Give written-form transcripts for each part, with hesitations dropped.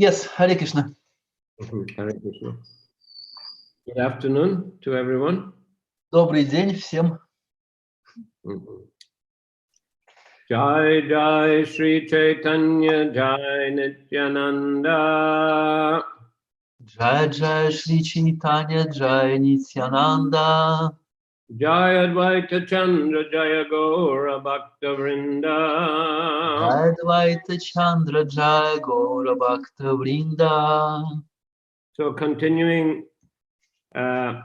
Yes, Hare Krishna. Hare Krishna. Good afternoon to everyone. Добрый день всем. Jai Jai Sri Chaitanya Jai Nityananda. Jai Jai Shri Chaitanya Jai Nityananda. Jai Advaita Chandra Jaya Gaura Bhakta Vrinda. Jai Advaita Chandra Jai Gaura Bhakta Vrinda. So continuing to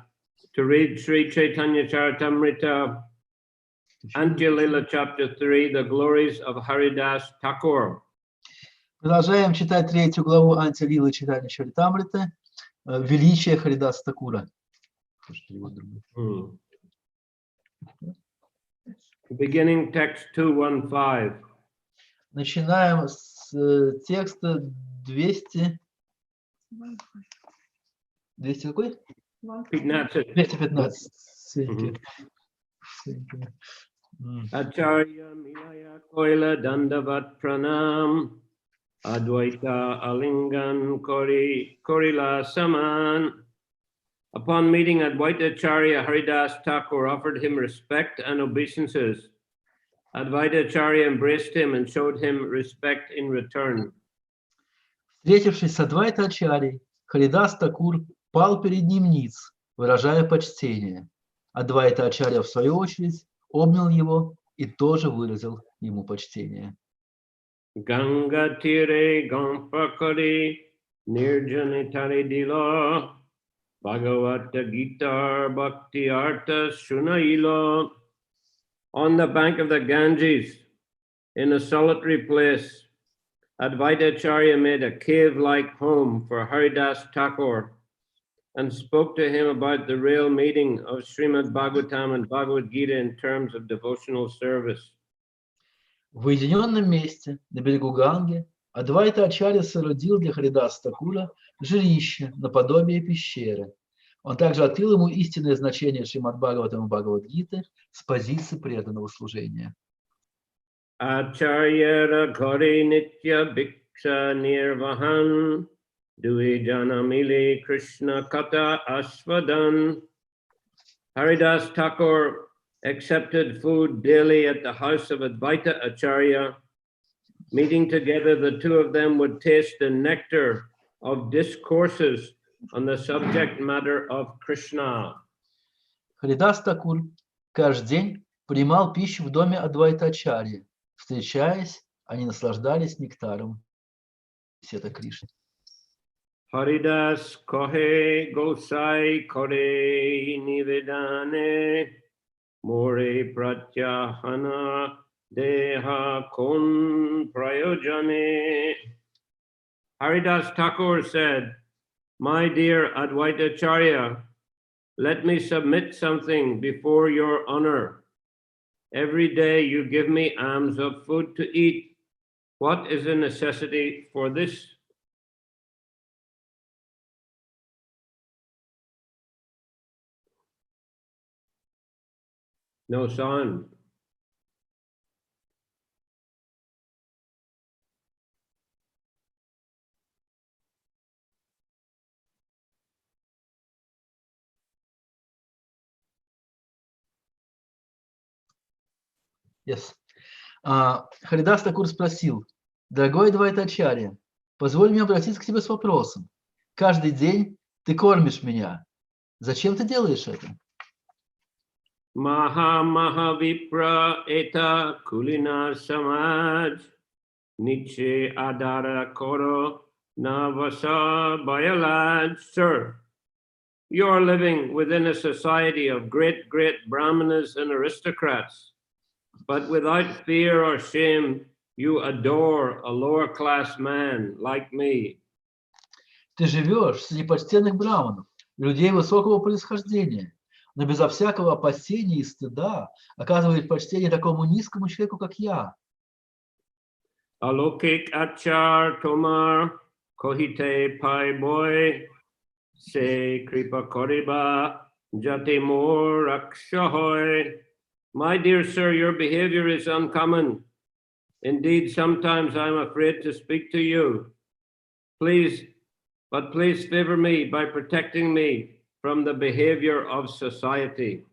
read Sri Chaitanya Charitamrite, Antья Lila chapter 3, the glories of Haridas Thakur. Продолжаем читать третью главу Антья Лилы Чайтанья Чаритамрите, величие Харидаса Такура. Beginning text 215. Начинаем с текста 200. 200 какой? 215. Acharya Milaya Koila Dandavat Pranam Advaita Alingan Korila Saman. Upon meeting Advaita Acharya, Haridas Thakur offered him respect and obeisances. Advaita Acharya embraced him and showed him respect in return. Встретившись с Адвайта Ачарьей, Харидас Такур пал перед ним ниц, выражая почтение. Адвайта Ачарья, в свою очередь, обнял его и тоже выразил ему почтение. Ganga tire gampakari nirjanitari dilo Bhagavata Gita Bhakti Arta Shunailo. On the bank of the Ganges, in a solitary place, Advaita Acharya made a cave-like home for Haridas Thakur and spoke to him about the real meaning of Srimad Bhagavatam and Bhagavad Gita in terms of devotional service. В уединенном месте, на берегу Ганги, Адвайта Ачарья соорудил для Харидаса Такура жилище наподобие пещеры. Он также открыл ему истинное значение Шримад Бхагаватам и Бхагавад-гиты с позиции преданного служения. Acharya Ghari Nitya Bhiksha Nirvahan Dui Janamili Krishna Kata Asvadan. Haridas Thakur accepted food daily at the house of Advaita Acharya. Meeting together, the two of them would taste the nectar of discourses on the subject matter of Krishna. Харидас Такур каждый день принимал пищу в доме Адвайта Ачарьи. Встречаясь, они наслаждались нектаром беседы Кришны. Haridas kohe gosai kore nivedane more pratyahana deha kon prayojane. Haridas Thakur said, "My dear Advaita Acharya, let me submit something before your honor. Every day you give me alms of food to eat. What is the necessity for this?" No sound. Yes. Харидас Такур спросил: «Дорогой Адвайта Ачарья, позволь мне обратиться к тебе с вопросом. Каждый день ты кормишь меня. Зачем ты делаешь это?» Maha Mahavipra Eta Kulina Samaj Niche Adara Koro Navasa Bayalaj. Sir, you are living within a society of great brahmanas and aristocrats, but without fear or shame, you adore a lower class man like me. Ты живешь среди почтенных браманов, людей высокого происхождения, но безо всякого опасения и стыда оказываешь почтение такому низкому человеку, как я. Alokik achar tomar kohite pai boy se kripa koriba jate mor akshahoy. My dear sir, your behavior is uncommon. Indeed, sometimes I'm afraid to speak to you. please favor me by protecting me from the behavior of society.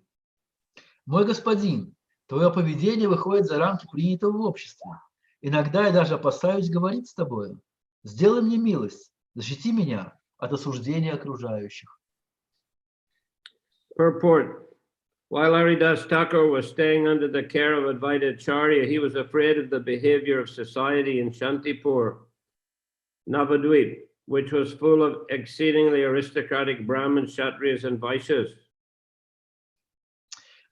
Мой господин, твое поведение выходит за рамки принятого в обществе. Иногда я даже опасаюсь говорить с тобою. Сделай мне милость, защити меня от осуждения окружающих. Purport. While Haridas Thakur was staying under the care of Advaita Acharya, he was afraid of the behavior of society in Shantipur, Navadvip, which was full of exceedingly aristocratic Brahmins, Kshatriyas, and Vaishyas.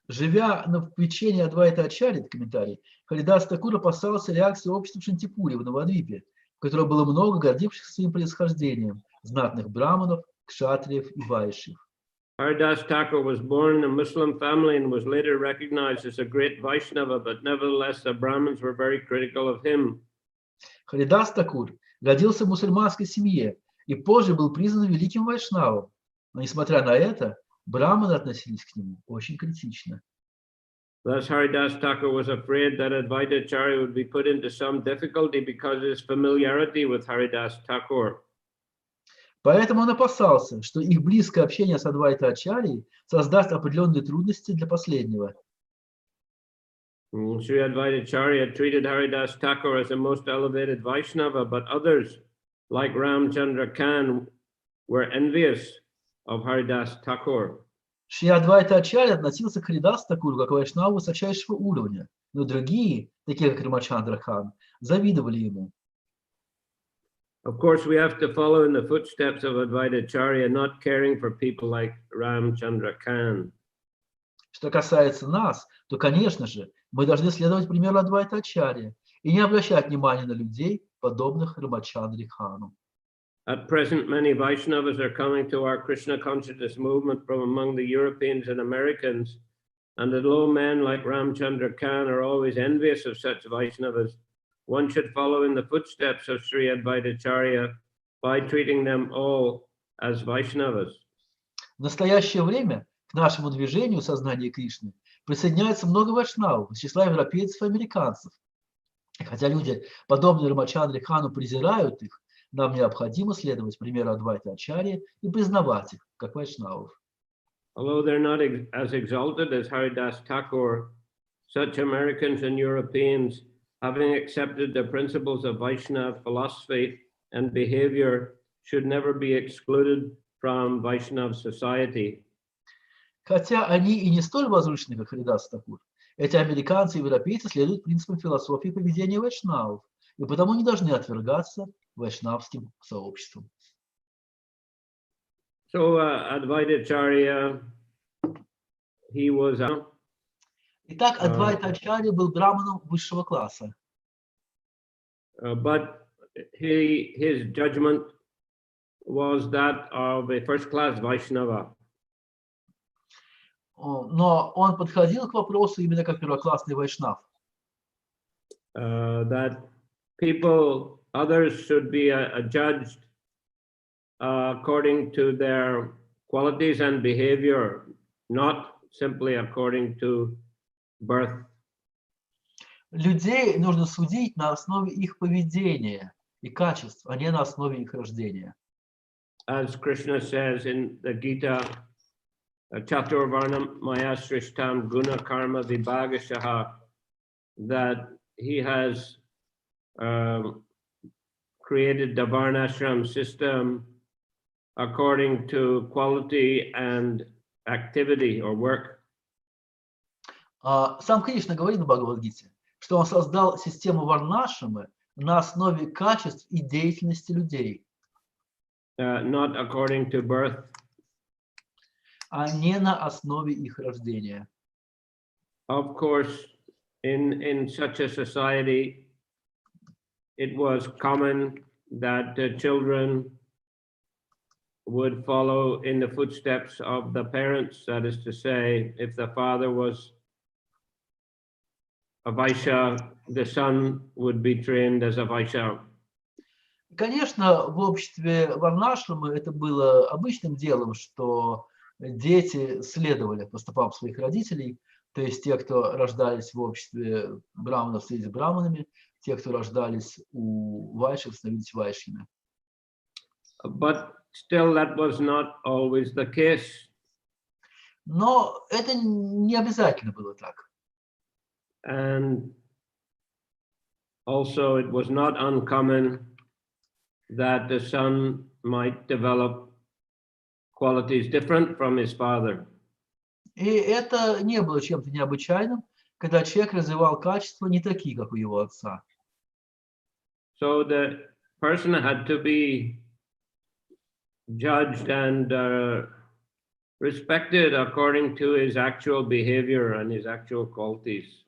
Живя на попечении Адвайта Ачарьи, комментарий, Харидас Такур опасался реакции общества в Шантипуре, в Навадвипе, в котором было много гордившихся своим происхождением, знатных браманов, кшатриев и вайшев. Haridas Thakur was born in a Muslim family and was later recognized as a great Vaishnava, but nevertheless the Brahmins were very critical of him. Харидас Такур родился в мусульманской семье и позже был признан великим вайшнавом, но несмотря на это, браманы относились к нему очень критично. Thus Haridas Thakur was afraid that Advaita Acharya would be put into some difficulty because of his familiarity with Haridas Thakur. Поэтому он опасался, что их близкое общение с Адвайта Ачарьей создаст определенные трудности для последнего. Sri Advaita Acharya treated Haridas Thakur as a most elevated Vaishnava, but others, like Ramchandra Khan, were envious of Haridas Thakur. Шри Адвайта Ачарья относился к Харидас Такуру как вайшнаву высочайшего уровня, но другие, такие как Рамачандра Хан, завидовали ему. Of course, we have to follow in the footsteps of Advaita Acharya, not caring for people like Ramchandra Khan. Что kасается нас, то, конечно же, мы должны следовать примеру Адвайта Ачарьи и не обращать внимания на людей, подобных Рамачандре Хану. At present, many Vaishnavas are coming to our Krishna consciousness movement from among the Europeans and Americans, and although men like Ramchandra Khan are always envious of such Vaishnavas, one should follow in the footsteps of Sri Advaita Acharya by treating them all as Vaishnavas. В настоящее время к нашему движению сознания Кришны присоединяется много вайшнавов из числа европейцев и американцев. И хотя люди, подобные Рамачандре Хану, презирают их, нам необходимо следовать примеру Адвайта Ачарьи и признавать их как вайшнавов. Although they're not as exalted as Haridas Thakur, such Americans and Europeans, having accepted the principles of Vaishnava philosophy and behavior, should never be excluded from Vaishnava society. Хотя они и не столь возвышенны, как Харидас Такур, эти американцы и европейцы следуют принципам философии и поведения вайшнавов, и потому не должны отвергаться вайшнавским сообществом. So Advaita Acharya, he was Итак, Адвайта Ачарья был браманом высшего класса. But his judgment was that of a first-class Vaishnava. Но он подходил к вопросу именно как первоклассный вайшнав. That others should be judged according to their qualities and behavior, not simply according to birth. Людей нужно судить на основе их поведения и качеств, а не на основе их рождения. As Krishna says in the Gita, Chaturvarnam Maya Srishtam Guna Karma Vibhagashaha, that he has created the Varnashram system according to quality and activity or work. Сам Кришна говорит в Бхагавад-гите, что он создал систему варнашрамы на основе качеств и деятельности людей. Not according to birth. А не на основе их рождения. Of course, in such a society, it was common that the children would follow in the footsteps of the parents. That is to say, if the father was a Vaishya, the son would be trained as a Vaishya. Конечно, в обществе варнашрамы это было обычным делом, что дети следовали по стопам своих родителей, то есть те, кто рождались в обществе браманов, становились браманами, те, кто рождались у вайшев, становились вайшьями. But still, that was not always the case. Но это не обязательно было так. And also, it was not uncommon that the son might develop qualities different from his father. И это не было чем-то необычайным, когда человек развивал качества не такие, как у его отца. So the person had to be judged and respected according to his actual behavior and his actual qualities.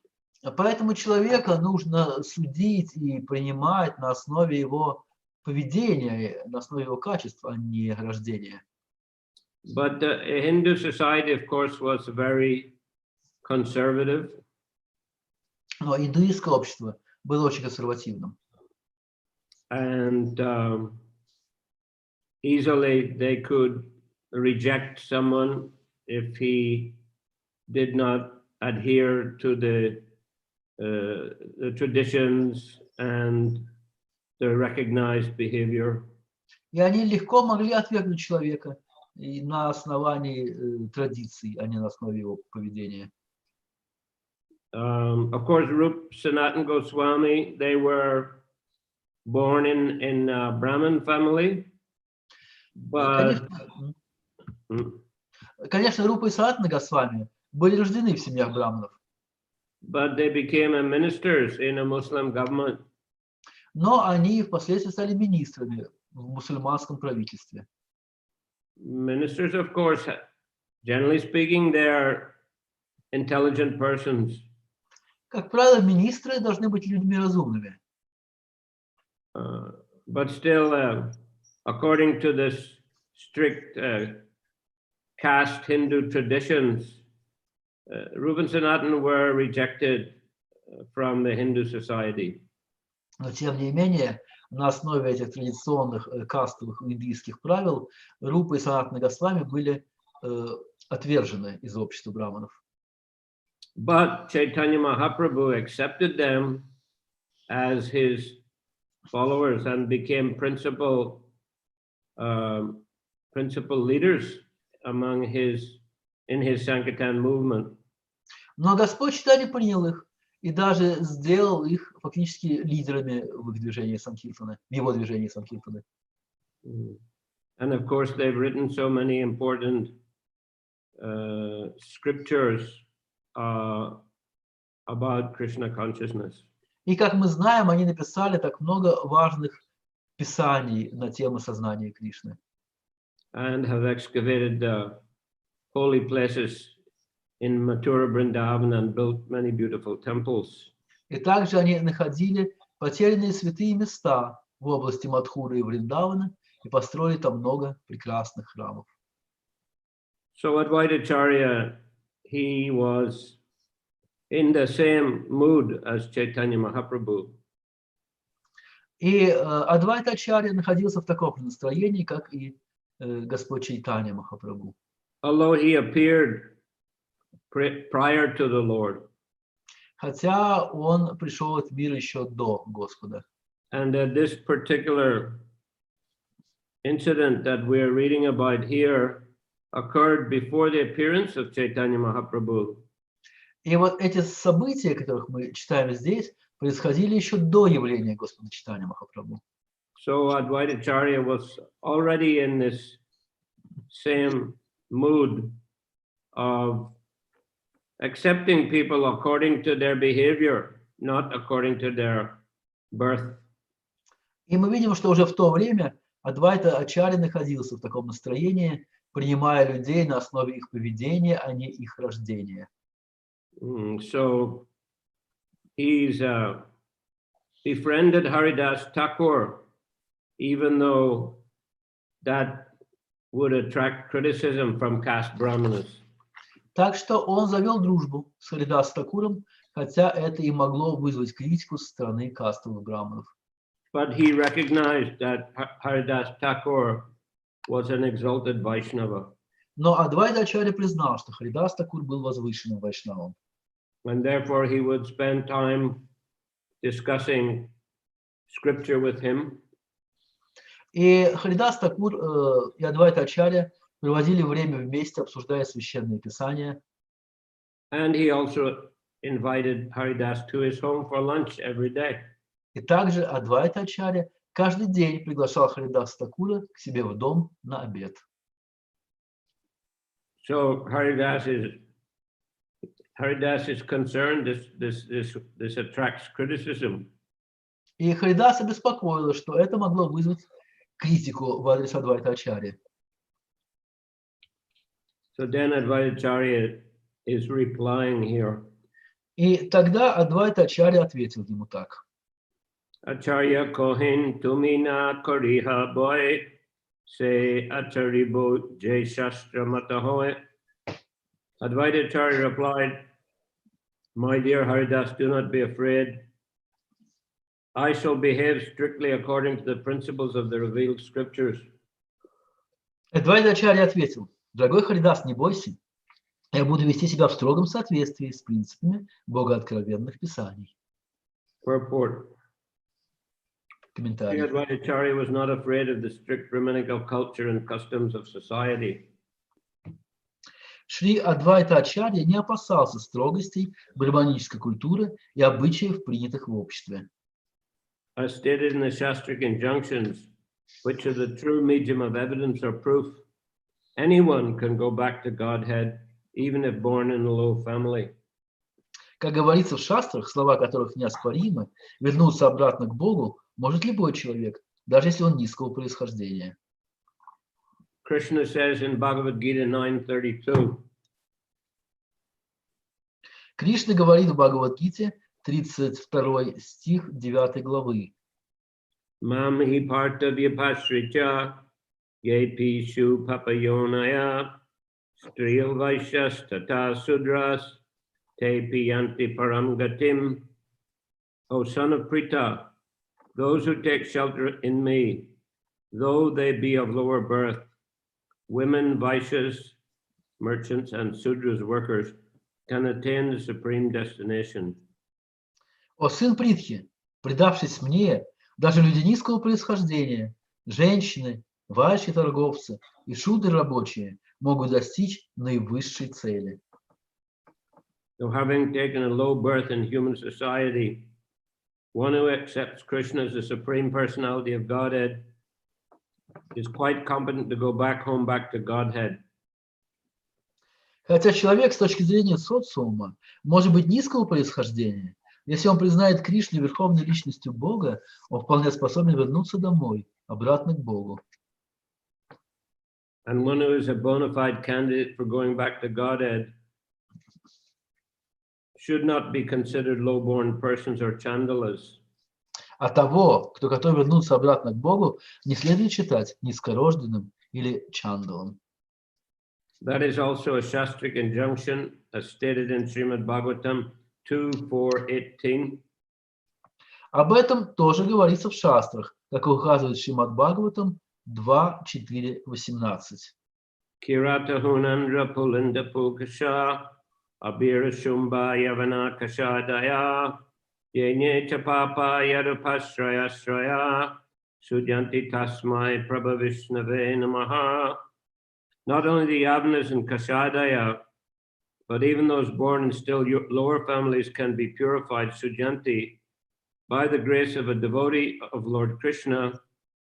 Поэтому человека нужно судить и принимать на основе его поведения, на основе его качества, а не рождения. But the Hindu society, of course, was very conservative. Но индуистское общество было очень консервативным. And easily they could reject someone if he did not adhere to the traditions and the recognized behavior. И они легко могли отвергнуть человека и на основании традиций, а не на основе его поведения. Of course, Rup Sanatan Goswami, they were born in a Brahmin family, but Конечно, Рупа и Санатана Госвами были рождены в семьях браманов. But they became ministers in a Muslim government. Но они впоследствии стали министрами в мусульманском правительстве. Ministers, of course, generally speaking, they're intelligent persons. Как правило, министры должны быть людьми разумными. But still, according to this strict caste Hindu traditions, Rupa and Sanatan were rejected from the Hindu society. Но тем не менее, на основе этих традиционных кастовых индийских правил Рупа и Санатана Госвами были отвержены из общества браманов. But Chaitanya Mahaprabhu accepted them as his followers and became principal leaders among in his Sankirtan movement. Но Господь Чайтанья принял их и даже сделал их фактически лидерами в их движении Санкиртаны, в его движении Санкиртаны. And of course, they've written so many important scriptures about Krishna consciousness. И как мы знаем, они написали так много важных писаний на тему сознания Кришны. And have excavated the holy places in Mathura, Vrindavan, and built many beautiful temples. И также они находили потерянные святые места в области Мадхуры и Вриндавана и построили там много прекрасных храмов. So Advaitacharya, he was in the same mood as Chaitanya Mahaprabhu. И Адвайтачарья находился в таком же настроении, как и Господь Чайтанья Махапрабху. Although he appeared prior to the Lord. Хотя он пришел в этот мир еще до Господа. And this particular incident that we're reading about here occurred before the appearance of Chaitanya Mahaprabhu. И вот эти события, которых мы читаем здесь, происходили еще до явления Господа Чайтанья Махапрабху. So Advaitacharya was already in this same mood of accepting people according to their behavior, not according to their birth. И мы видим, что уже в то время Адвайта Ачарья находился в таком настроении, принимая людей на основе их поведения, а не их рождения. So he's befriended Haridas Thakur, even though that would attract criticism from caste brahmanas. Так что он завел дружбу с Харидас Такуром, хотя это и могло вызвать критику со стороны кастовых браманов. But he recognized that Haridas Thakur was an exalted Vaishnava. Но Адвайта Ачарья признал, что Харидас Такур был возвышенным вайшнавом. And therefore he would spend time discussing scripture with him. И Харидас Такур и Адвайта Ачарья проводили время вместе, обсуждая священные писания. And he also invited Haridas to his home for lunch every day. И также Адвайта Ачарья каждый день приглашал Харидас Такура к себе в дом на обед. So Haridas is concerned this attracts criticism. И Харидаса беспокоило, что это могло вызвать критику в адрес Адвайта Ачарьи. So then Advaita Acharya is replying here. И тогда Адвайта Ачарья ответил ему так. Acharya kohin tumina koriha boy se acharibo jay shastra matahoy. Advaita Acharya replied, "My dear Haridas, do not be afraid. I shall behave strictly according to the principles of the revealed scriptures." Адвайта Ачарья ответил: дорогой Харидас, не бойся, я буду вести себя в строгом соответствии с принципами богооткровенных писаний. Purport. Комментарий. Advaita Acharya was not afraid of the strict Brahminical culture and customs of society. Шри Адвайта Ачарья не опасался строгостей брахманической культуры и обычаев, принятых в обществе. As stated in the Shastric injunctions, which are the true medium of evidence or proof, anyone can go back to Godhead, even if born in a low family. Как говорится в шастрах, слова которых неоспоримы, вернуться обратно к Богу может любой человек, даже если он низкого происхождения. Krishna says in Bhagavad Gita 9:32. Кришна говорит в Бхагавад-гите, 32 стих 9 главы. Mam hi partavya pasricha yepi shu papayonaya striyo vaishyas tata sudras tepi yanti param gatim. O son of Pritha, those who take shelter in me, though they be of lower birth, women, Vaishyas, merchants, and Sudras workers, can attain the supreme destination. О сын Притхи, предавшись мне, даже люди низкого происхождения, женщины, вайши торговцы и шудры рабочие могут достичь наивысшей цели. So having taken a low birth in human society, one who accepts Krishna as the supreme personality of Godhead is quite competent to go back home, back to Godhead. Хотя человек с точки зрения социума может быть низкого происхождения, если он признает Кришну верховной личностью Бога, он вполне способен вернуться домой, обратно к Богу. And one who is a bona fide candidate for going back to Godhead should not be considered low-born persons or chandalas. А того, кто готов вернуться обратно к Богу, не следует считать низкорожденным или чандалом. That is also a Shastric injunction, as stated in Srimad Bhagavatam 2:4-18. Об этом тоже говорится в шастрах, как указывает Шримад Бхагаватам 2.4.18. Kirata hunandra pulinda pulkasha abira shumba yavana kashadaya yenye chapapa yadupasraya sraya sudyanti tasmai Prabhavishnave namaha. Not only the Yavanas and Kashadaya, but even those born in still lower families can be purified, Sudyanti, by the grace of a devotee of Lord Krishna,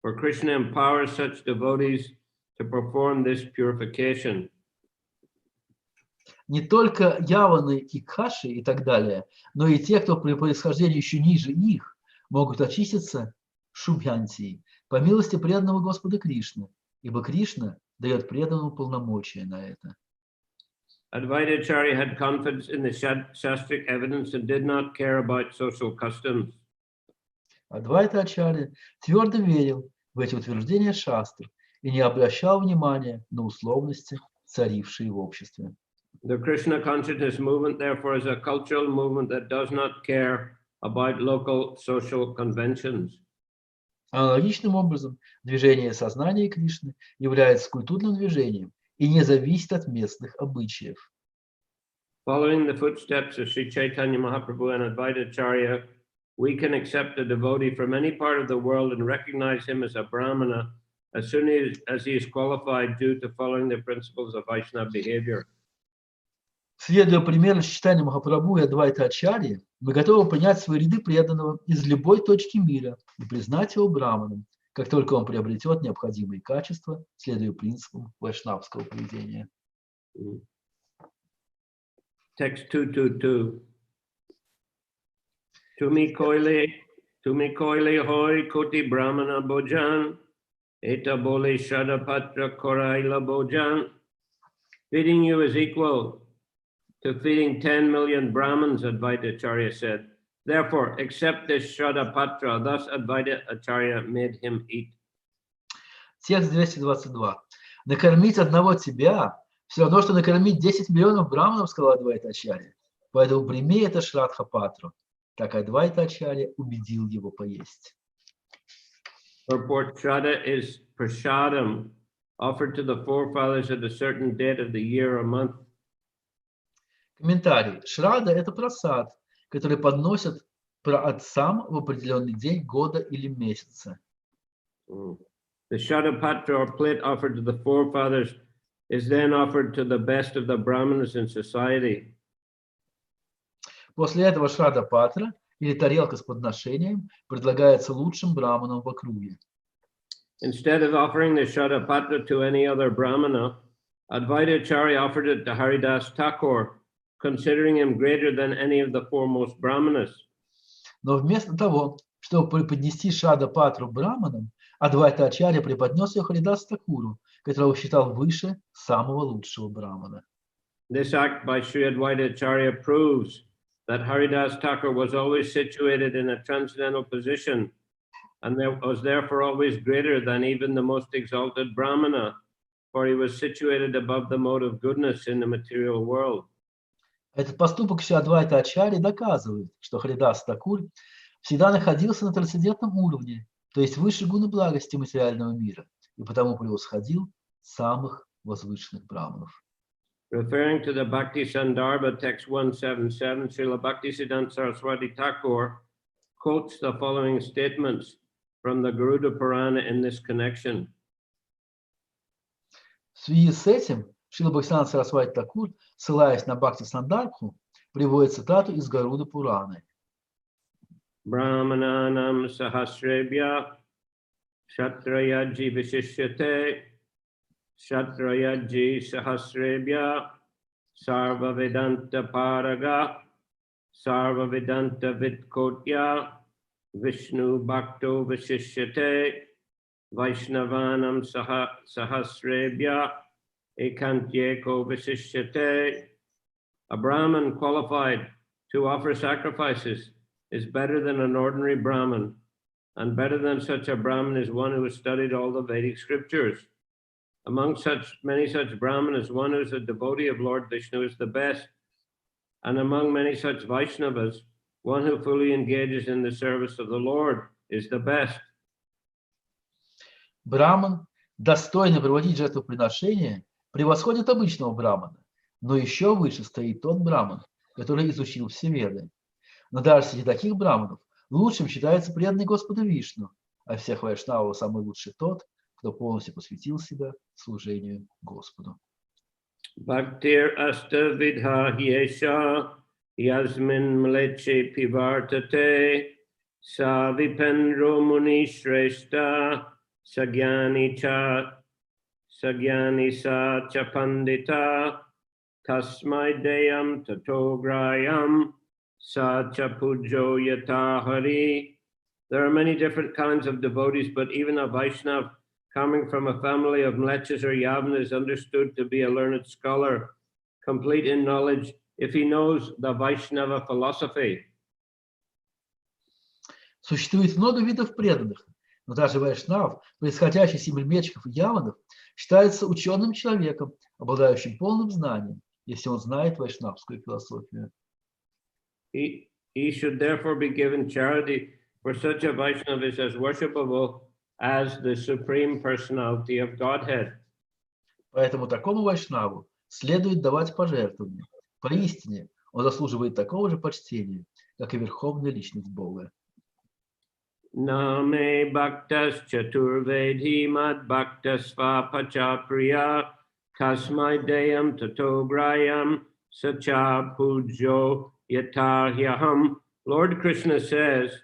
for Krishna empowers such devotees to perform this purification. Не только яваны и каши и так далее, но и те, кто при происхождении еще ниже их, могут очиститься шубхянтией по милости преданного Господа Кришны, ибо Кришна дает преданному полномочия на это. Advaita Acharya had confidence in the Shastric evidence and did not care about social customs. Адвайта Ачарья твердо верил в эти утверждения шастр и не обращал внимания на условности, царившие в обществе. The Krishna consciousness movement, therefore, is a cultural movement that does not care about local social conventions. Аналогичным образом, движение сознания Кришны является культурным движением и не зависит от местных обычаев. Following the footsteps of Sri Chaitanya Mahaprabhu and Advaita Acharya, we can accept a devotee from any part of the world and recognize him as a Brahmana as soon as he is qualified due to following the principles of Vaishnava behavior. Следуя примеру Чайтаньи Махапрабху и Адвайта Ачарьи, мы готовы принять свои ряды преданного из любой точки мира и признать его браманом, как только он приобретет необходимые качества, следуя принципам вайшнавского поведения. Text 222. Tumi koile hoi koti brahmana bojan, eta bole shadapatra koraila bojan. Feeding you is equal to feeding 10 million Brahmins, Advaita Acharya said. Therefore, accept this Shradapatra. Thus, Advaita Acharya made him eat. Текст 222. Накормить одного тебя все равно, что накормить 10 миллионов браманов, сказал Адвайта Ачарья. Поэтому прими это Шрадха-патру. Так Адвайта Ачарья убедил его поесть. Purport: Shraddha is prasadam, offered to the forefathers at a certain date of the year or month. Комментарий. Шрада – это прасад, который подносят праотцам в определенный день года или месяца. The Shradapatra or plate offered to the forefathers is then offered to the best of the Brahmanas in society. После этого Шрада-патра или тарелка с подношением предлагается лучшим браманам в округе. Instead of offering the Shradapatra to any other Brahmana, Advaita Acharya offered it to Haridas Thakur, considering him greater than any of the foremost Brahmanas. Но вместо того, чтобы преподнести Шрада-патру браманам, Адвайта Ачарья преподнес ее Харидас Такуру, которого считал выше самого лучшего брамана. This act by Sri Advaita Acharya proves that Haridas Thakur was always situated in a transcendental position and was therefore always greater than even the most exalted Brahmana, for he was situated above the mode of goodness in the material world. Этот поступок Шри Адвайта Ачарьи доказывает, что Харидас Такур всегда находился на трансцендентном уровне, то есть выше гуны благости материального мира, и потому превосходил самых возвышенных браманов. Referring to the Bhakti Sandarbha text 177, Srila Bhaktisiddhanta Saraswati Thakur quotes the following statements from the Garuda Purana in this connection. В связи с этим Шрила Бхактисиданта Сарасвати Такур, ссылаясь на Бхакти Сандарбху, приводит цитату из Гаруда Пураны. Brahmananam sahasrebhya shatrayaji vishishyate shatrayaji sahasrebhya sarva vedanta paraga sarva vedanta vidkotya Vishnu bhakto vishishyate Vaishnavanam sahasrebhya ekantyeko vishishyate. A Brahman qualified to offer sacrifices is better than an ordinary Brahman, and better than such a Brahman is one who has studied all the Vedic scriptures. Among many such Brahmanas, one who is a devotee of Lord Vishnu is the best, and among many such Vaishnavas, one who fully engages in the service of the Lord is the best. Браман, достойный проводить жертвоприношение, превосходит обычного брамана, но еще выше стоит тот браман, который изучил все веды. Но даже среди таких браманов лучшим считается преданный Господу Вишну, а всех вайшнавов самый лучший тот, кто полностью посвятил себя служению Господу. Bhaktir asta vidha hyesha yasmin mleche pivartate sa vipendro muni shrestha sagyani sa cha pandita tasmai deyam tato grayam sa cha pujo yata hari. There are many different kinds of devotees, but even a Vaishnav coming from a family of Mlechas or Yavanas is understood to be a learned scholar, complete in knowledge if he knows the Vaishnava philosophy. Существует много видов преданных, но даже Вайшнав, происходящий из семьи Млечков и Яванов, считается ученым человеком, обладающим полным знанием, если он знает вайшнавскую философию. He should therefore be given charity, for such a Vaishnava is as worshipable as the Supreme Personality of Godhead. Поэтому такому Вайшнаву следует давать пожертвования. Поистине, он заслуживает такого же почтения, как и Верховная Личность Бога. Name Bhaktas Chaturvedhi Mad Bhaktas Svapacha Priya Tasmai Deyam Tato Grayam Sacha Pujo Yatarhyaham. Lord Krishna says,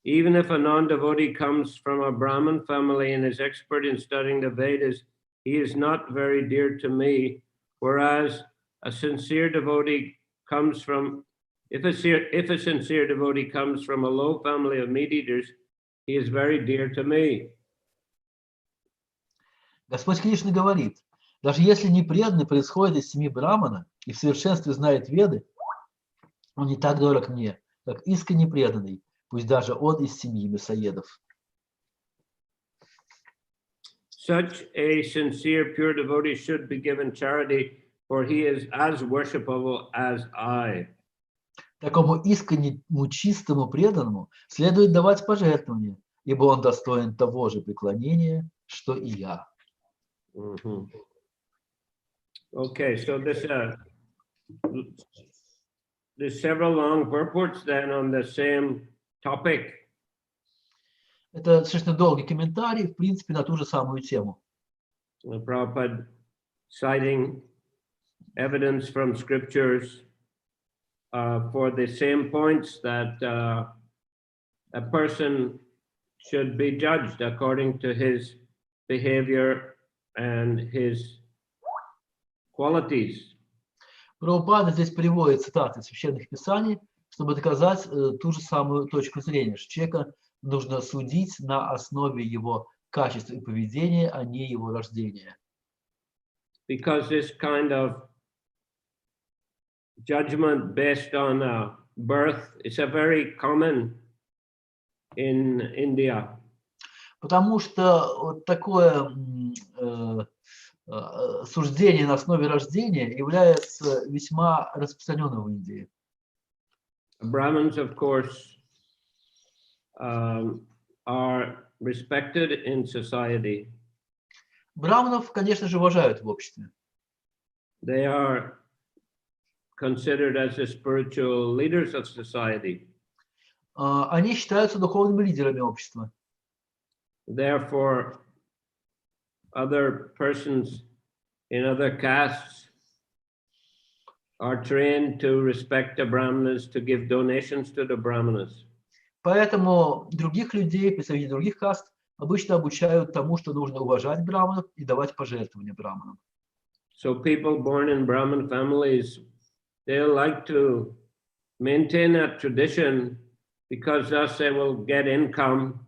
even if a non-devotee comes from a Brahmin family and is expert in studying the Vedas, he is not very dear to me. Whereas a sincere devotee comes from, if a sincere devotee comes from a low family of meat eaters, he is very dear to me. Господь Кришна говорит, даже если непреданный происходит из семьи Брамана и в совершенстве знает Веды, он не так дорог мне, как искренне преданный, пусть даже он из семьи мясоедов. Such a sincere, pure devotee should be given charity, for he is as worshipable as I. Такому искреннему, чистому, преданному следует давать пожертвования, ибо он достоин того же преклонения, что и я. Okay, so there's several long purports then on the same topic. Это достаточно долгий комментарий, в принципе, на ту же самую тему. Prabhupada citing evidence from scriptures for the same points that a person should be judged according to his behavior and his qualities. Прабхупада здесь приводит цитаты священных писаний, чтобы доказать ту же самую точку зрения, что человека нужно судить на основе его качеств и поведения, а не его рождения. Because this kind of judgment based on birth is a very common in India. Потому что вот такое суждение на основе рождения является весьма распространенным в Индии. Brahmins, of course, are respected in society. Браманов, конечно же, уважают в обществе. They are considered as the spiritual leaders of society. Они считаются духовными лидерами общества. Therefore, other persons in other castes are trained to respect the Brahmanas, to give donations to the Brahmanas. Поэтому других людей, представителей других каст, обычно обучают тому, что нужно уважать браманов и давать пожертвования браманам. So people born in Brahmin families, they like to maintain that tradition because thus they will get income,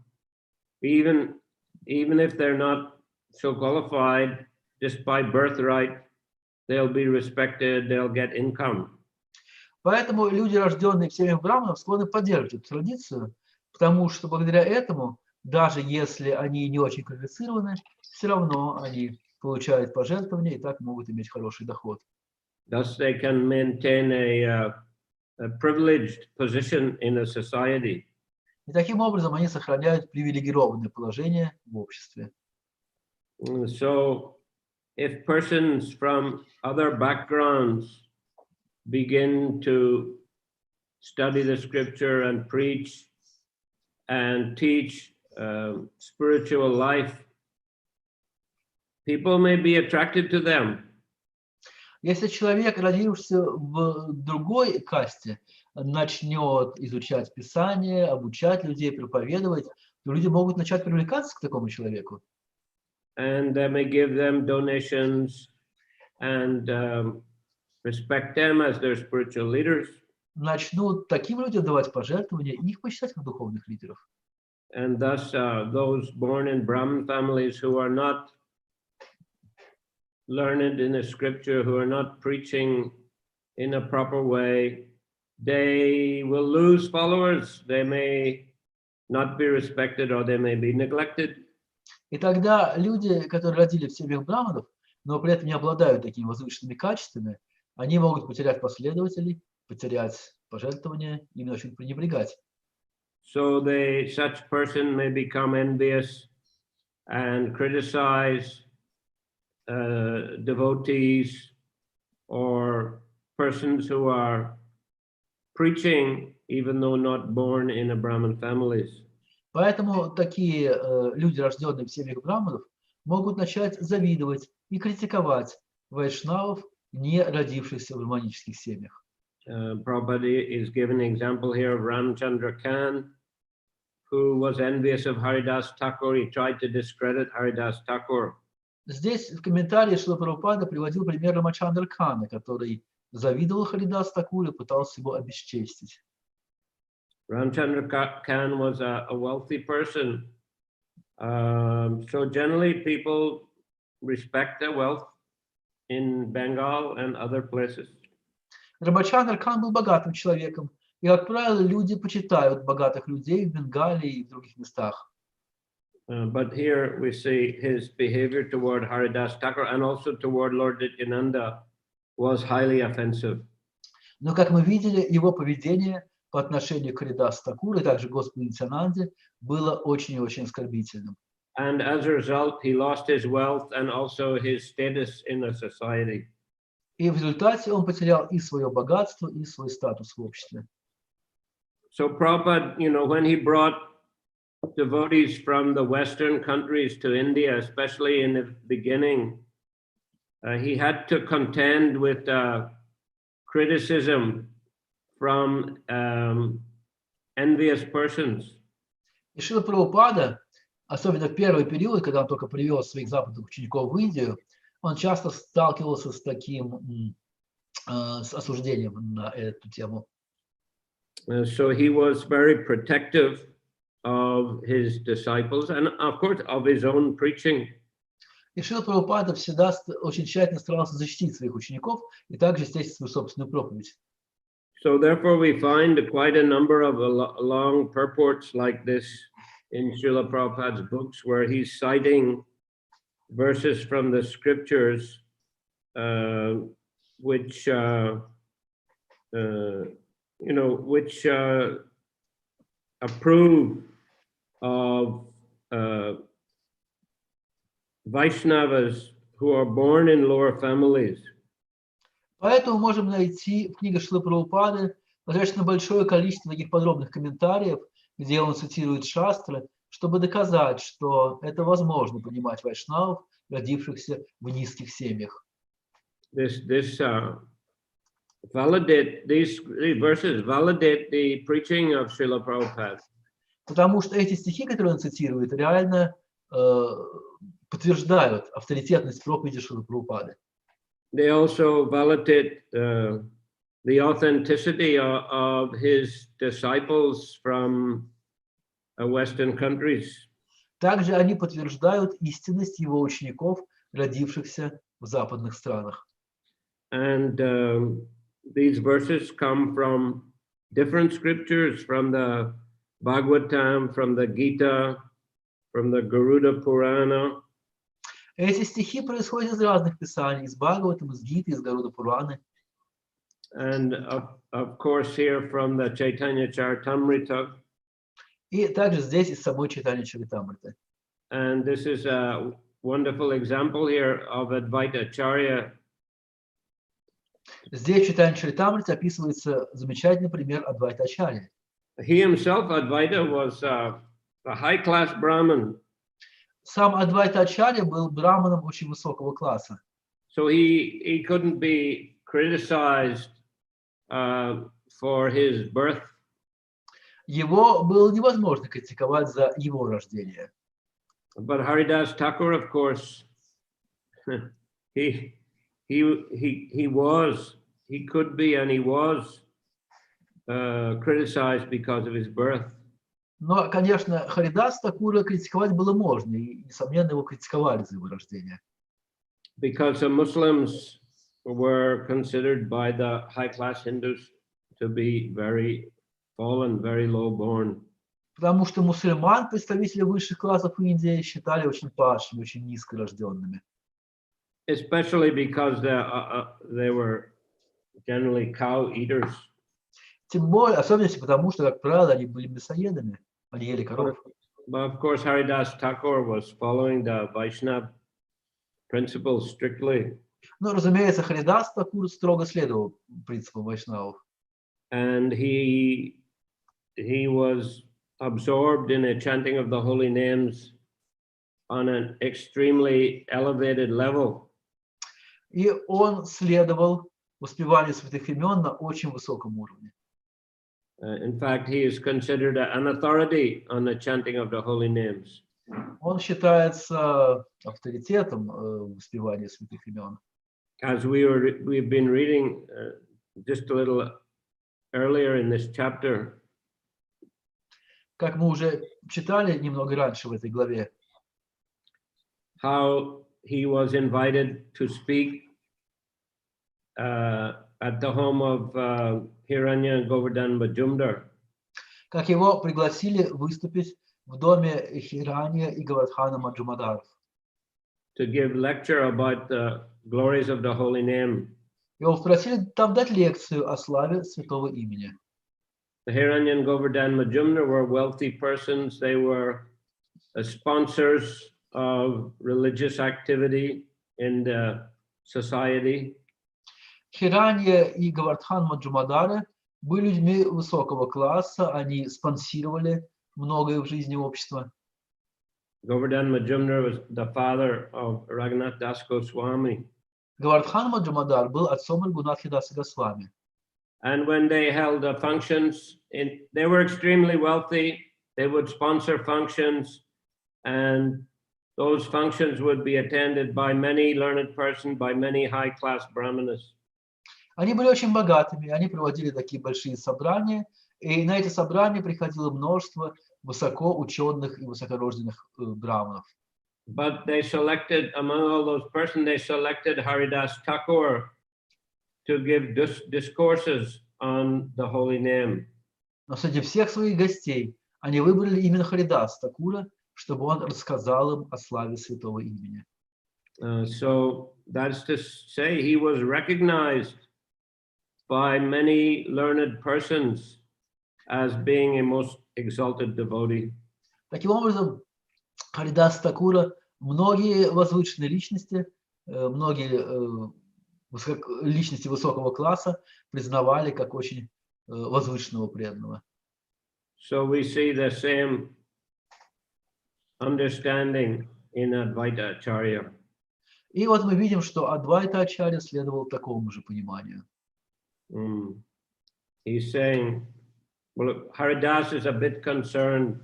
even if they're not so qualified, just by birthright, they'll be respected, they'll get income. Поэтому люди, рожденные в семьях браманов, склонны поддерживать эту традицию, потому что благодаря этому, даже если они не очень квалифицированы, все равно они получают пожертвования и так могут иметь хороший доход. Thus they can maintain a privileged position in a society. И таким образом они сохраняют привилегированное положение в обществе. So if persons from other backgrounds begin to study the scripture and preach and teach spiritual life, people may be attracted to them. Если человек, родившийся в другой касте, начнет изучать Писание, обучать людей, проповедовать, то люди могут начать привлекаться к такому человеку. And they may give them donations and respect them as their spiritual leaders. Начнут таким людям давать пожертвования и их посчитать как духовных лидеров. And thus those born in Brahmin families who are not learned in the scripture, who are not preaching in a proper way, they will lose followers. They may not be respected or they may be neglected. И тогда люди, которые родились в семьях браманов, но при этом не обладают такими возвышенными качествами, они могут потерять последователей, потерять пожертвования, им начнут пренебрегать. So such person may become envious and criticize devotees or persons who are preaching, even though not born in a Brahmin families. Поэтому такие люди, рожденные в семьях браманов, могут начать завидовать и критиковать вайшнавов, не родившихся в гармонических семьях. Prabhupada is given an example here of Ramchandra Khan, who was envious of Haridas Thakur. He tried to discredit Haridas Thakur. Здесь в комментарии Шрила Прабхупада приводил пример Рамачандра Кана, который завидовал Харидас Такуру и пытался его обесчестить. Ramchandra Khan was a wealthy person. So generally people respect their wealth in Bengal and other places. Рамачандра Кан был богатым человеком, и, как правило, люди почитают богатых людей в Бенгалии и в других местах. But here we see his behavior toward Haridas Thakur and also toward Lord Nityananda was highly offensive. Но, как мы видели, его поведение по отношению к Харидас Такуру и также Господу Нитьянанде было очень и очень оскорбительным. And as a result, he lost his wealth and also his status in the society. И в результате он потерял и свое богатство, и свой статус в обществе. So Prabhupada, when he brought devotees from the Western countries to India, especially in the beginning, he had to contend with criticism from envious persons. И Шрила Прабхупада, особенно в первый период, когда он только привел своих западных учеников в Индию, он часто сталкивался с таким с осуждением на эту тему. So he was very protective of his disciples and, of course, of his own preaching. И Шрила Прабхупада всегда очень тщательно старался защитить своих учеников и также, естественно, свою собственную проповедь. So therefore we find quite a number of long purports like this in Srila Prabhupada's books, where he's citing verses from the scriptures which approve of Vaishnavas who are born in lower families. Поэтому можем найти в книгах Шрилы Прабхупады достаточно большое количество таких подробных комментариев, где он цитирует шастры, чтобы доказать, что это возможно понимать вайшнавов, родившихся в низких семьях. These verses validate the preaching of Srila Prabhupada. Потому что эти стихи, которые он цитирует, реально подтверждают авторитетность проповеди Шрилы Прабхупады. They also validate the authenticity of his disciples from Western countries. Также они подтверждают истинность его учеников, родившихся в западных странах. And these verses come from different scriptures, from the Bhagavatam, from the Gita, from the Garuda Purana. Эти стихи происходят из разных писаний, из Бхагаватам, из Гиты, из Гаруда Пураны. And of course here from the Чайтанья Чаритамрите. И также здесь из самой Чайтаньи Чаритамрите. And this is a wonderful example here of Advaita Acharya. Здесь в Чайтаньи Чаритамрите описывается замечательный пример Адвайта Ачарьи. He himself, Advaita, was a high-class Brahmin. Сам Адвайта Ачарья был браманом очень высокого класса. So he couldn't be criticized for his birth. Его было невозможно критиковать за его рождение. But Haridas Thakur, of course, he could be and he was criticized because of his birth. Но, конечно, Харидас Такура критиковать было можно, и, несомненно, его критиковали за его рождение. Because the Muslims were considered by the high-class Hindus to be very fallen, very low-born. Потому что мусульман, представители высших классов Индии, считали очень падшими, очень низкорожденными. Especially because they were generally cow eaters. Тем более, особенно потому, что, как правило, они были мясоедами, они ели коров. But of course, Haridas Thakur was following the Vaishnava principles strictly. Но, разумеется, Харидас Такур строго следовал принципам вайшнавов. And he was absorbed in a chanting of the holy names on an extremely elevated level. И он следовал воспеванию святых имен на очень высоком уровне. In fact, he is considered an authority on the chanting of the holy names. Он считается авторитетом в воспевании святых имен. As we've been reading just a little earlier in this chapter, Как мы уже читали немного раньше в этой главе, how he was invited to speak at the home of Hiranya Govardhan Majumdar. как его пригласили выступить в доме Хиранья и Гавардхана Маджумадаров. To give lecture about the glories of the holy name. Его попросили там дать лекцию о славе святого имени. The Hiranya and Govardhan Majumdar were wealthy persons. They were sponsors of religious activity in the society. Хиранья и Гавардхан Маджумадары были людьми высокого класса, они спонсировали многое в жизни общества. Govardhan Majumdar was the father of Raghunath Das Goswami. Гавардхан Маджумадар был отцом Рагунатхи Даса Госвами. And when they held functions, they were extremely wealthy. They would sponsor functions, and those functions would be attended by many learned persons, by many high-class brahmanas. Они были очень богатыми, они проводили такие большие собрания, и на эти собрания приходило множество высокоученых и высокорожденных браманов. But they selected, among all those persons, they selected Haridas Thakur to give discourses on the holy name. Но среди всех своих гостей они выбрали именно Харидас Такура, чтобы он рассказал им о славе святого имени. So that's to say he was recognized by many learned persons as being a most exalted devotee. Таким образом, Харидас Такура многие возвышенные личности, многие личности высокого класса признавали как очень возвышенного преданного. So we see the same understanding in Advaita Acharya. И вот мы видим, что Адвайта Ачарья следовал такому же пониманию. He's saying, well, Haridas is a bit concerned.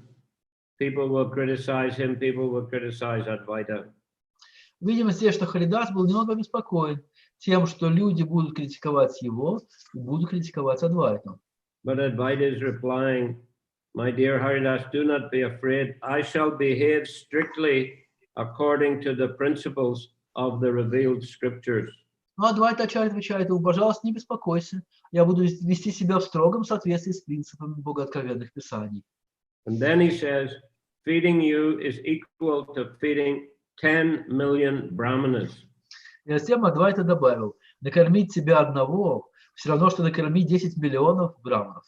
People will criticize him, people will criticize Advaita. Видим здесь, что Харидас был немного обеспокоен тем, что люди будут критиковать его и будут критиковать Адвайту. But Advaita is replying, my dear Haridas, do not be afraid. I shall behave strictly according to the principles of the revealed scriptures. Но Адвайта Ачарья отвечает ему, пожалуйста, не беспокойся, я буду вести себя в строгом соответствии с принципами богооткровенных писаний. And then he says, feeding you is equal to feeding 10 million brahmanas. И затем Адвайта добавил, накормить тебя одного все равно, что накормить 10 миллионов браманов.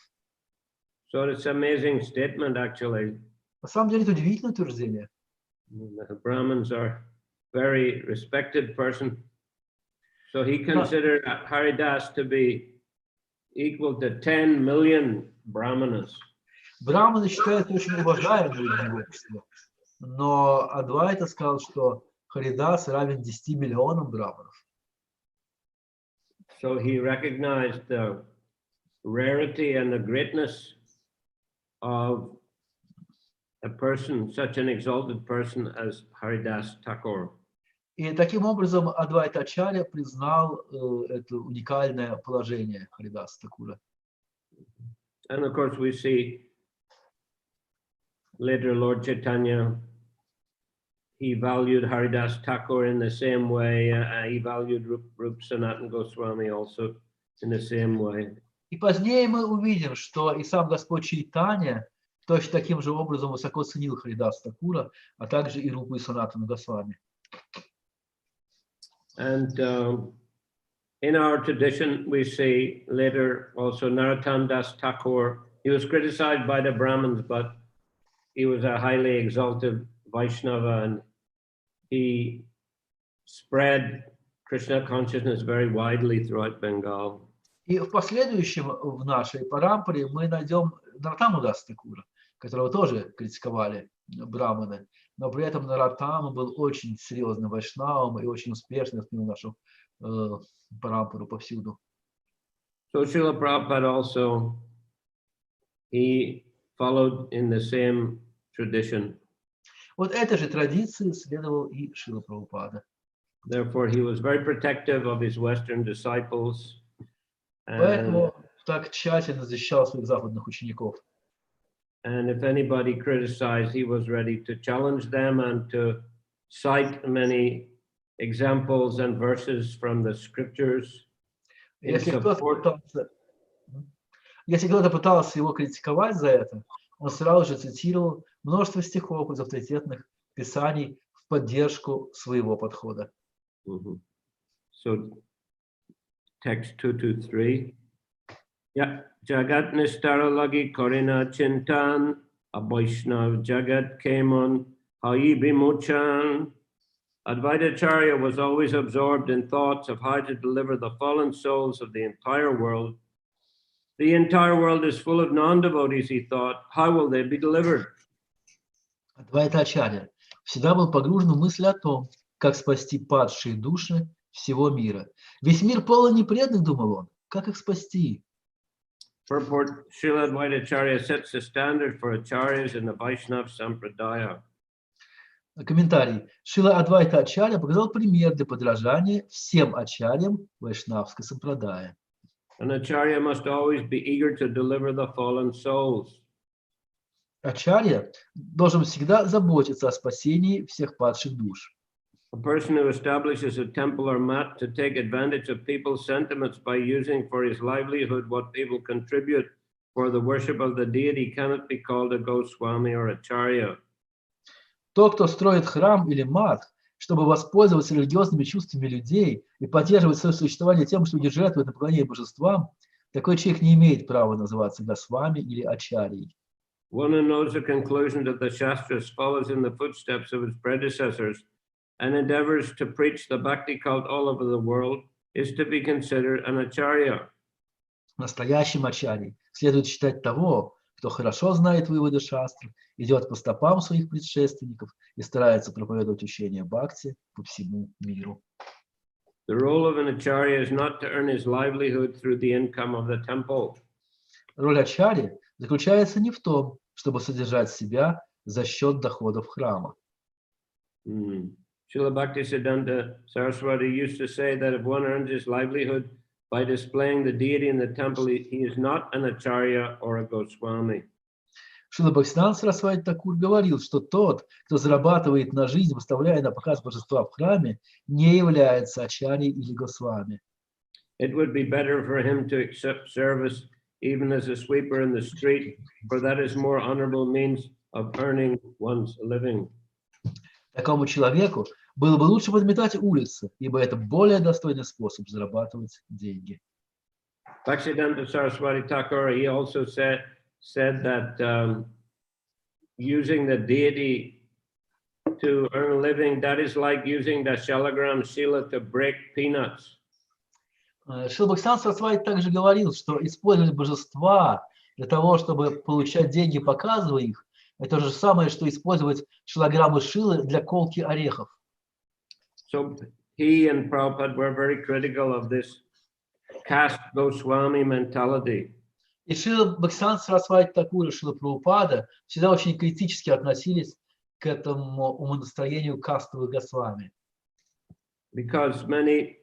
So it's an amazing statement, actually. На самом деле это удивительное утверждение. The Brahmins are very respected person. So he considered Haridas to be equal to 10 million brahmanas. Браманы считаются очень уважаемыми людьми в обществе. Но Адвайта сказал, что Харидас равен 10 миллионам браманов. So he recognized the rarity and the greatness of a person, such an exalted person as Haridas Thakur. И таким образом Адвайта Ачарья признал это уникальное положение Харидаса Такура. And of course we see later Lord Chaitanya, he valued Haridas Thakur in the same way. He valued Rup Sanatana Goswami also in the same way. И позднее мы увидим, что и сам Господь Чайтанья точно таким же образом высоко ценил Харидаса Такура, а также и Рупу и Санатану Госвами. And in our tradition, we see later also Narottam Das Thakur. He was criticized by the Brahmins, but he was a highly exalted Vaishnava, and he spread Krishna consciousness very widely throughout Bengal. И в последующем в нашей парампаре мы найдем Наротаму Даса Такура. которого тоже критиковали браманы, но при этом Нароттама был очень серьезным вайшнавом и очень успешно сменил нашу парампару повсюду. So Srila Prabhupada also, he followed in the same tradition. Вот этой же традиции следовал и Шрила Прабхупада. Therefore, he was very protective of his Western disciples. Поэтому так тщательно защищал своих западных учеников. And if anybody criticized, he was ready to challenge them and to cite many examples and verses from the scriptures. Если кто-то пытался его критиковать за это, он сразу же цитировал множество стихов из авторитетных писаний в поддержку своего подхода. So, text 223. Ya Jagat Nistara Lagi Korina Chintan Abhaishnav Jagat Kemon Hai Bimochan. Advaita Acharya was always absorbed in thoughts of how to deliver the fallen souls of the entire world. The entire world is full of non-devotees, he thought. How will they be delivered? Адвайта Ачарья всегда был погружен в мысли о том, как спасти падшие души всего мира. Весь мир полон непреданных, думал он. Как их спасти? Purport: Srila Advaita Acharya sets the standard for acharyas in the Vaishnava Sampradaya. Комментарий. Шрила Адвайта Ачарья показал пример для подражания всем ачарьям вайшнавской сампрадая. An acharya must always be eager to deliver the fallen souls. Ачарья должен всегда заботиться о спасении всех падших душ. A person who establishes a temple or mat to take advantage of people's sentiments by using for his livelihood what people contribute for the worship of the deity cannot be called a Goswami or acharya. Тот, кто строит храм или мат, чтобы воспользоваться религиозными чувствами людей и поддерживать свое существование тем, что люди жертвуют на поклонение божествам, такой человек не имеет права называться Госвами или Ачарьей. One who knows the conclusion of the Shastras, follows in the footsteps of his predecessors, and endeavors to preach the bhakti cult all over the world, is to be considered an acharya. Настоящим ачарьей следует считать того, кто хорошо знает выводы шастр, идет по стопам своих предшественников и старается проповедовать учение бхакти по всему миру. The role of an acharya is not to earn his livelihood through the income of the temple. Роль ачарьи заключается не в том, чтобы содержать себя за счет доходов храма. Srila Bhaktisiddhanta Saraswati used to say that if one earns his livelihood by displaying the deity in the temple, he is not an acharya or a Goswami. Шрила Бхактисиданта Сарасвати Такур говорил, что тот, кто зарабатывает на жизнь, выставляя на показ божества в храме, не является ачарьей или госвами. It would be better for him to accept service even as a sweeper in the street, for that is more honorable means of earning one's living. Такому человеку было бы лучше подметать улицы, ибо это более достойный способ зарабатывать деньги. Bhaktisiddhanta Saraswati Thakur, he also said that using the deity to earn a living, that is like using the shalagram shila to break peanuts. Шрила Бхактисиданта Сарасвати также говорил, что использовать божества для того, чтобы получать деньги, показывая их, это же самое, что использовать шилограммы шилы для колки орехов. So he and Prabhupada were very critical of this caste Goswami mentality. И Шрила Бхактисиданта Сарасвати Такур и Шрила Прабхупада всегда очень критически относились к этому умонастроению кастовых госвами. Because many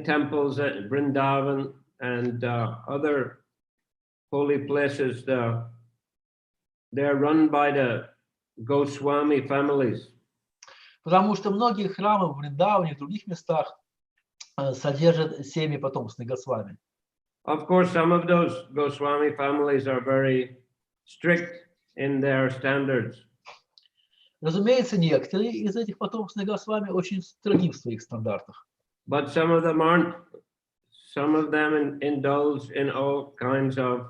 temples at Vrindavan and other holy places, they're run by the Goswami families. Потому что многие храмы в Вриндаване и в других местах содержат семьи потомственных госвами. Of course, some of those Goswami families are very strict in their standards. Разумеется, некоторые из этих потомственных госвами очень строги в своих стандартах. But some of them aren't. Some of them indulge in all kinds of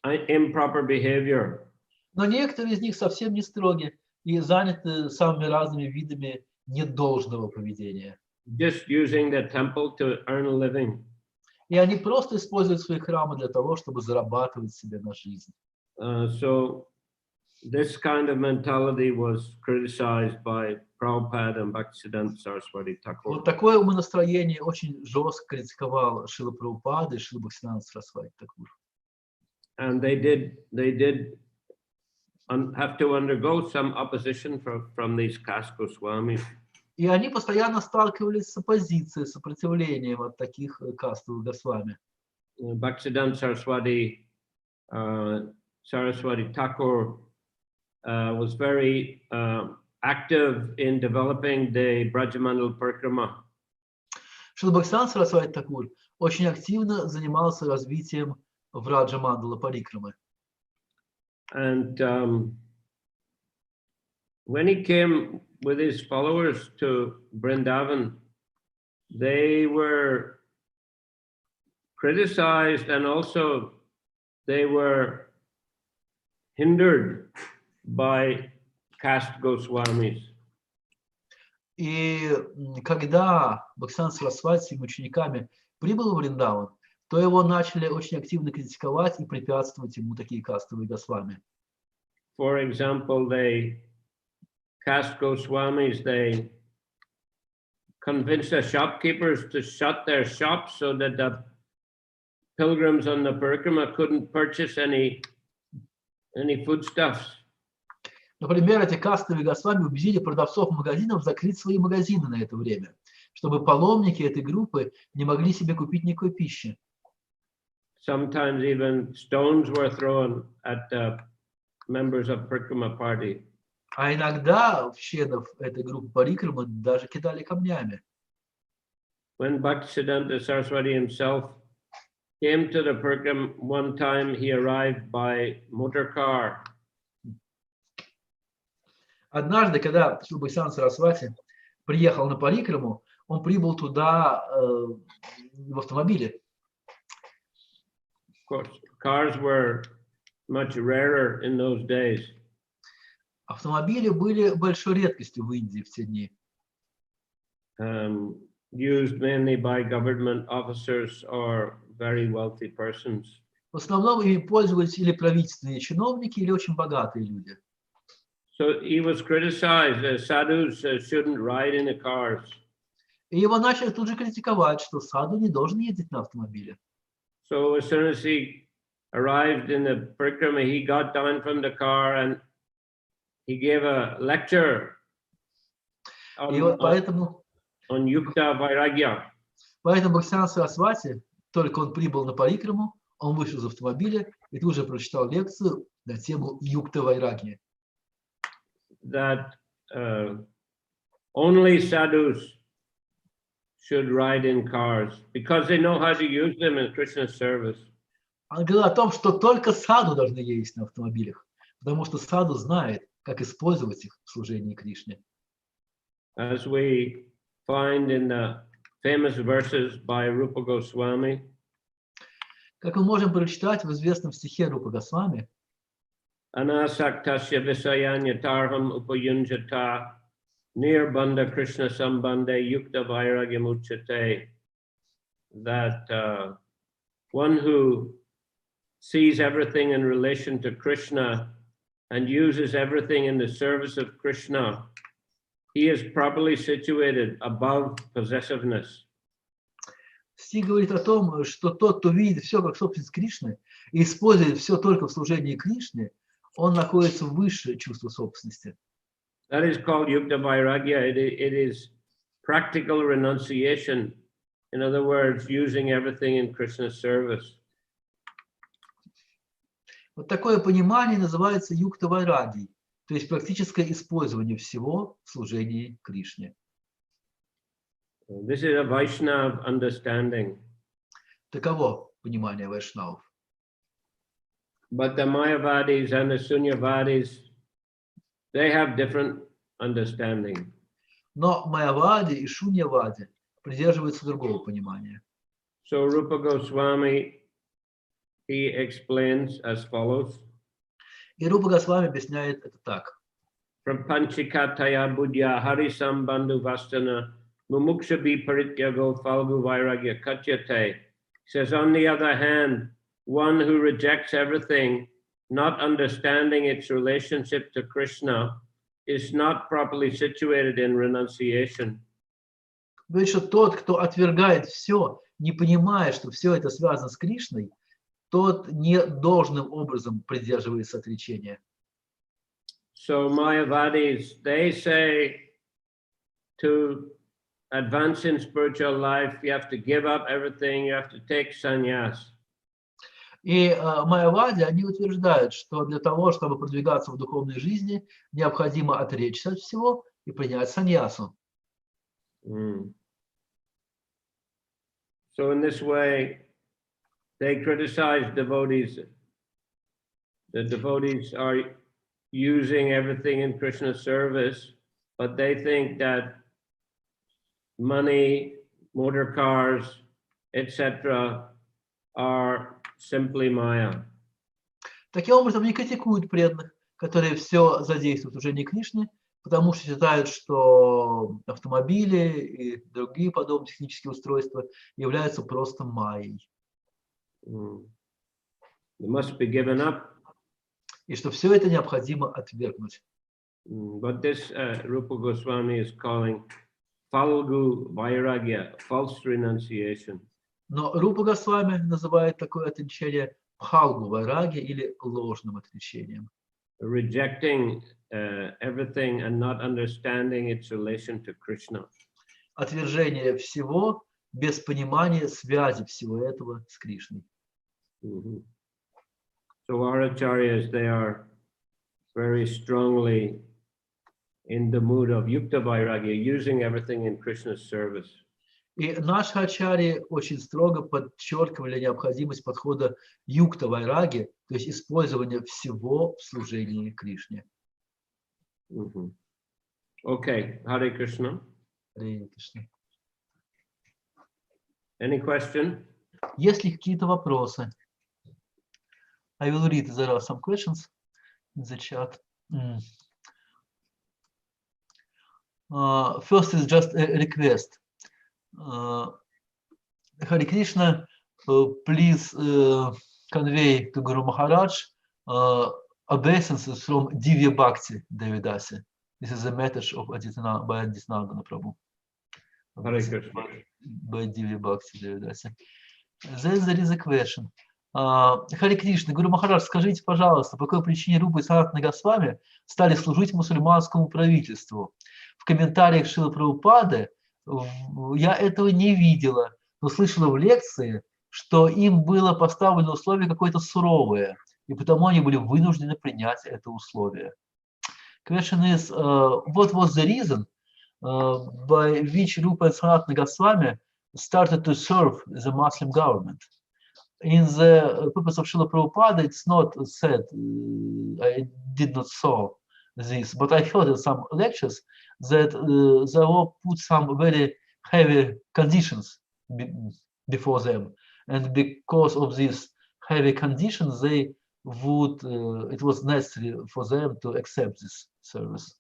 improper behavior. Но некоторые из них совсем не строги и заняты самыми разными видами недолжного поведения. Just using the temple to earn a living. И они просто используют свои храмы для того, чтобы зарабатывать себе на жизнь. So this kind of mentality was criticized by Prabhupada and Bhaktisiddhanta Saraswati Thakur. Вот такое умонастроение очень жестко критиковал Шрила Прабхупада и Шрила Бхактисиданта Сарасвати Такур. And they did have to undergo some opposition from these caste Goswamis. И они постоянно сталкивались с оппозицией, сопротивлением от таких кастовых Госвами. Bhaktisiddhanta Saraswati Thakur was very active in developing the Brajamandal Parikrama. Шрила Бхактисиданта Сарасвати Такур очень активно занимался развитием Враджамандала Парикрамы. And when he came with his followers to Vrindavan, they were criticized and also they were hindered by caste Goswamis. И когда Бхактисиданта Сарасвати с своими учениками прибыл в Вриндаван, то его начали очень активно критиковать и препятствовать ему такие кастовые Госвами. For example, caste Goswamis, they convinced the shopkeepers to shut their shops so that the pilgrims on the parikrama couldn't purchase any foodstuffs. Например, эти кастовые Госвами убедили продавцов магазинов закрыть свои магазины на это время, чтобы паломники этой группы не могли себе купить никакой пищи. Sometimes even stones were thrown at the members of Parikrama party. А иногда в членов этой группы Парикрамы даже кидали камнями. When Bhaktisiddhanta Saraswati himself came to the Parikrama one time, he arrived by motor car. Однажды, когда Шрила Бхактисиданта Сарасвати приехал на Парикраму, он прибыл туда в автомобиле. Of course, cars were much rarer in those days. Автомобили были большой редкостью в Индии в те дни. Used mainly by government officers or very wealthy persons. В основном ими пользовались или правительственные чиновники, или очень богатые люди. So he was criticized that sadhus shouldn't ride in the cars. И его начали тут же критиковать, что саду не должен ездить на автомобиле. So as soon as he arrived in the parikrama, he got down from the car and he gave a lecture on Yukta Vairagya. Поэтому Бхактисиданта Сарасвати, только он прибыл на Парикраму, он вышел из автомобиля и тут же прочитал лекцию на тему Юкта Вайрагьи. That only sadhus should ride in cars because they know how to use them in Krishna's service. Он говорил о том, что только саду должны ездить на автомобилях, потому что саду знает, как использовать их в служении Кришне. As we find in the famous verses by Rupa Goswami, как мы можем прочитать в известном стихе Рупа Госвами, Anasaktasya visayanyatarham upayunjata nirbandha Krishna sambandhe yukta vairagyam uchate, that one who sees everything in relation to Krishna and uses everything in the service of Krishna, he is properly situated above possessiveness. Стих говорит о том, что тот, кто видит все как собственность Кришны и использует все только в служении Кришне, он находится выше чувства собственности. That is called yukta vairagya. It is practical renunciation. In other words, using everything in Krishna's service. Вот такое понимание называется юкта вайраги, то есть практическое использование всего в служении Кришне. This is a Vaishnava understanding. Таково понимание вайшнавов. But the Mayavadis and the Sunyavadis, they have different understanding. Но майявади и шуньявади придерживаются другого понимания. So Rupa Goswami, he explains as follows. И Рупа Госвами объясняет это так. From Panchikataya Budya Hari Sambandhu Vastana Mumuksha Bi Parityago Falgu Vairagya Katyate. He says, on the other hand, one who rejects everything not understanding its relationship to Krishna, is not properly situated in renunciation. Говорит, что тот, кто отвергает все, не понимая, что все это связано с Кришной, тот не должным образом придерживается отречения. So Mayavadis, they say to advance in spiritual life, you have to give up everything, you have to take sannyas. И майявади, они утверждают, что для того, чтобы продвигаться в духовной жизни, необходимо отречься от всего и принять саньясу. So in this way, they criticize devotees. The devotees are using everything in Krishna's service, but they think that money, motor cars, etc. are simply Maya. Таким образом, они критикуют преданных, которые все задействуют уже не Кришне, потому что считают, что автомобили и другие подобные технические устройства являются просто майей. They must be given up. И что все это необходимо отвергнуть. But this Rupa Goswami is calling Falgu Vairagya, false renunciation. Но Рупа Госвами называет такое отречение пхалгу вайраги или ложным отречением. Rejecting everything and not understanding its relation to Krishna. Отвержение всего без понимания связи всего этого с Кришной. So our acharyas, they are very strongly in the mood of yukta vairagya, using everything in Krishna's service. И наши ачарьи очень строго подчеркивали необходимость подхода юкта вайраги, то есть использования всего в служении Кришне. Okay, Hare Krishna. Hare Krishna. Any question? Есть ли какие-то вопросы? I will read. There are some questions in the chat. First is just a request. Hare Krishna, please convey to Guru Maharaj obeisances from Divya Bhakti Devidasi. This is a message of by Adityananda Prabhu. Hare Krishna. By Divya Bhakti Devidasi. Then there is a question. Харе Кришна, Гуру Махарадж, скажите, пожалуйста, по какой причине Рупа и Санатана Госвами стали служить мусульманскому правительству? В комментариях Шрилы Прабхупады я этого не видела, но слышала в лекции, что им было поставлено условие какое-то суровое, и потому они были вынуждены принять это условие. Question is, what was the reason by which Rupa and Sanatana Goswami started to serve the Muslim government? In the purpose of Srila Prabhupada, it's not said, I did not saw this, but I heard in some lectures that they were put some very heavy conditions before them. And because of these heavy conditions, they would, it was necessary for them to accept this service.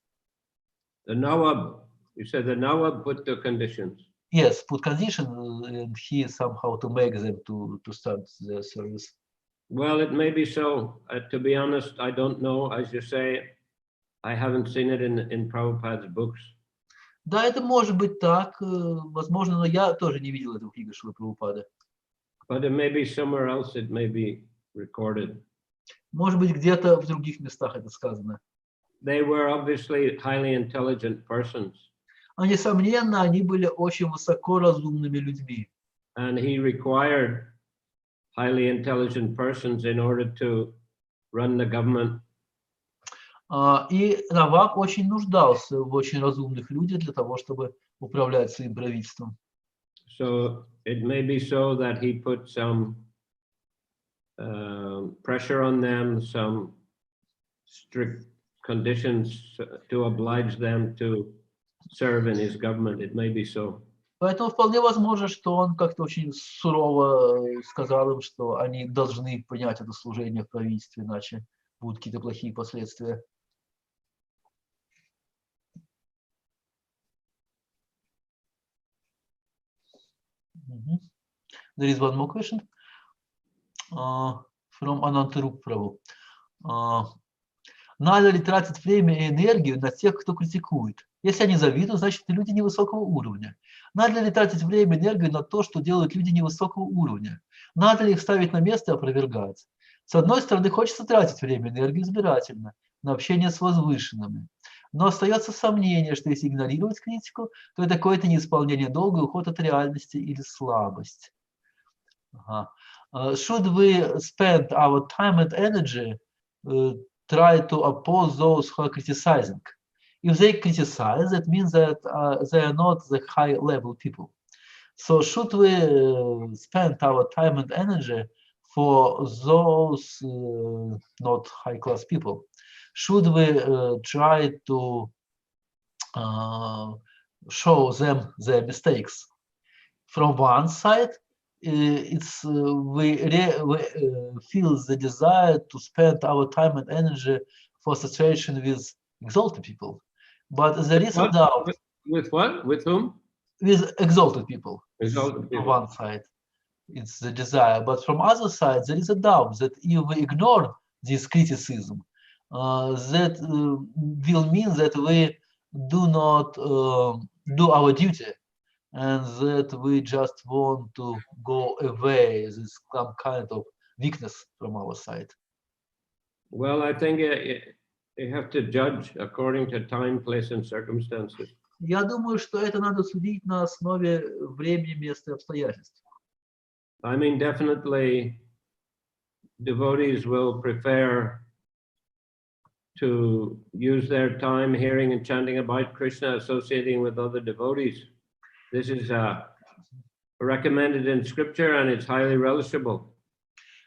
The Nawab, you said the Nawab put the conditions. Yes, put condition, and he somehow to make them to start the service. Well, it may be so. To be honest, I don't know. As you say, I haven't seen it in Prabhupada's books. Да, это может быть так, возможно, но я тоже не видел этого в книгах Шрилы Прабхупады. But it may be somewhere else. It may be recorded. Может быть, где-то в других местах это сказано. They were obviously highly intelligent persons. А несомненно, они были очень высоко разумными людьми. And he required highly intelligent persons in order to run the government. И Наваб очень нуждался в очень разумных людях для того, чтобы управлять своим правительством. So it may be so that he put some pressure on them, some strict conditions to oblige them to serve in his government. It may be so. Поэтому вполне возможно, что он как-то очень сурово сказал им, что они должны принять это служение в правительстве, иначе будут какие-то плохие последствия. There is one more question from Anantarup Prabhu. Надо ли тратить время и энергию на тех, кто критикует? Если они завидуют, значит, это люди невысокого уровня. Надо ли тратить время и энергию на то, что делают люди невысокого уровня? Надо ли их ставить на место и опровергать? С одной стороны, хочется тратить время и энергию избирательно, на общение с возвышенными. Но остается сомнение, что если игнорировать критику, то это какое-то неисполнение долга, уход от реальности или слабость. Should we spend our time and energy try to oppose those who are criticizing? If they criticize, that means that they are not the high-level people. So should we spend our time and energy for those not high-class people? Should we try to show them their mistakes? From one side, we feel the desire to spend our time and energy for association with exalted people. But there is a doubt. With what? With whom? With exalted people. Exalted people. On one side, it's the desire. But from other side, there is a doubt that if we ignore this criticism, that will mean that we do not do our duty, and that we just want to go away. This some kind of weakness from our side. Well, I think you have to judge according to time, place, and circumstances. Я думаю, что это надо судить на основе времени, места и обстоятельств. I mean, definitely, devotees will prefer to use their time hearing and chanting about Krishna, associating with other devotees. This is recommended in scripture and it's highly relishable.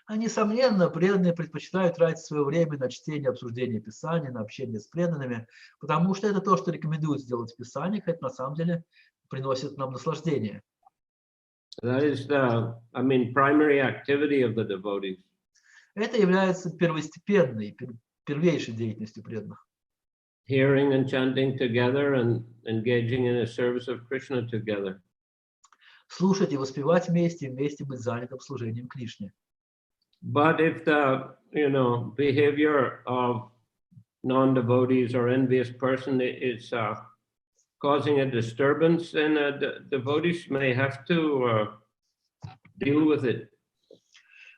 Несомненно, преданные предпочитают тратить свое время на чтение, обсуждение Писания, на общение с преданными, потому что это то, что рекомендуют сделать в Писаниях, это на самом деле приносит нам наслаждение. That is the, I mean, primary activity of the devotees. Это является первостепенной, первейшей деятельностью преданных. Hearing and chanting together and engaging in a service of Krishna together. Слушать и воспевать вместе, вместе быть занятым служением Кришне. But if the, behavior of non-devotees or envious person is causing a disturbance, then the devotees may have to deal with it.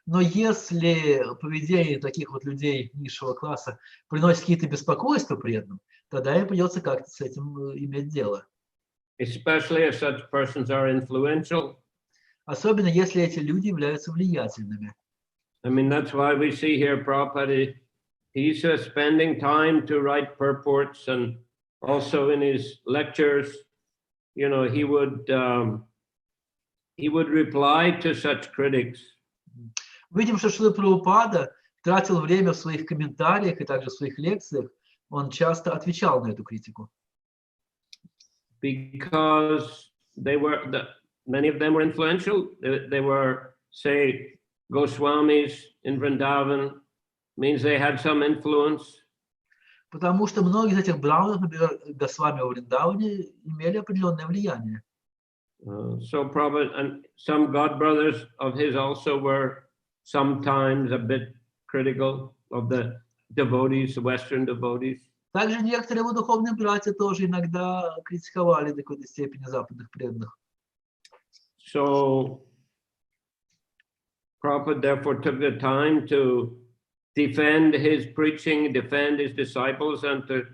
Но если поведение таких вот людей низшего класса приносит какие-то беспокойства преданным, тогда им придется как-то с этим иметь дело. Especially if such persons are influential. Особенно если эти люди являются влиятельными. I mean, that's why we see here Prabhupada, he's spending time to write purports, and also in his lectures, he would reply to such critics. Видим, что Шрила Прабхупада тратил время в своих комментариях и также в своих лекциях, он часто отвечал на эту критику. Because many of them were influential. They were, say, Goswamis in Vrindavan, means they had some influence. Потому что многие из этих браманов, например, Госвами в Вриндаване, имели определенное влияние. So Prabhupada and some god brothers of his also were sometimes a bit critical of the devotees, the Western devotees. Также некоторые его духовные братья тоже иногда критиковали до какой-то степени западных преданных. So Prabhupada therefore took the time to defend his preaching, defend his disciples, and to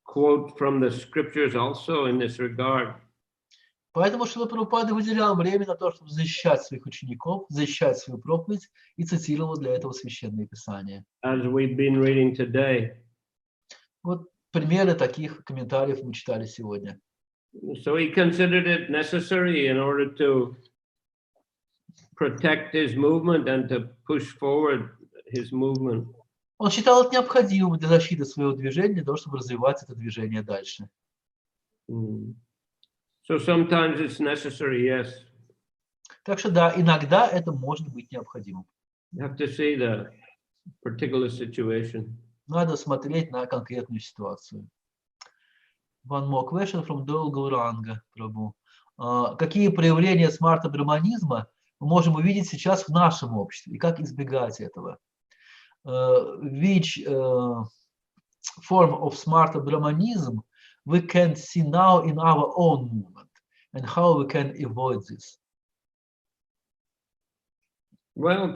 quote from the scriptures also in this regard. Поэтому Шрила Прабхупада выделял время на то, чтобы защищать своих учеников, защищать свою проповедь и цитировал для этого священные писания. As we've been reading today. Вот примеры таких комментариев мы читали сегодня. So he considered it necessary in order to protect his movement and to push forward his movement. Он считал это необходимым для защиты своего движения, для того, чтобы развивать это движение дальше. So sometimes it's necessary, yes. Так что да, иногда это может быть необходимым. You have to see the particular situation. Надо смотреть на конкретную ситуацию. One more question from Dol Gauranga, Prabhu. Какие проявления смарта-браманизма мы можем увидеть сейчас в нашем обществе и как избегать этого? which form of smarta Brahmanism we can see now in our own movement, and how we can avoid this? Well,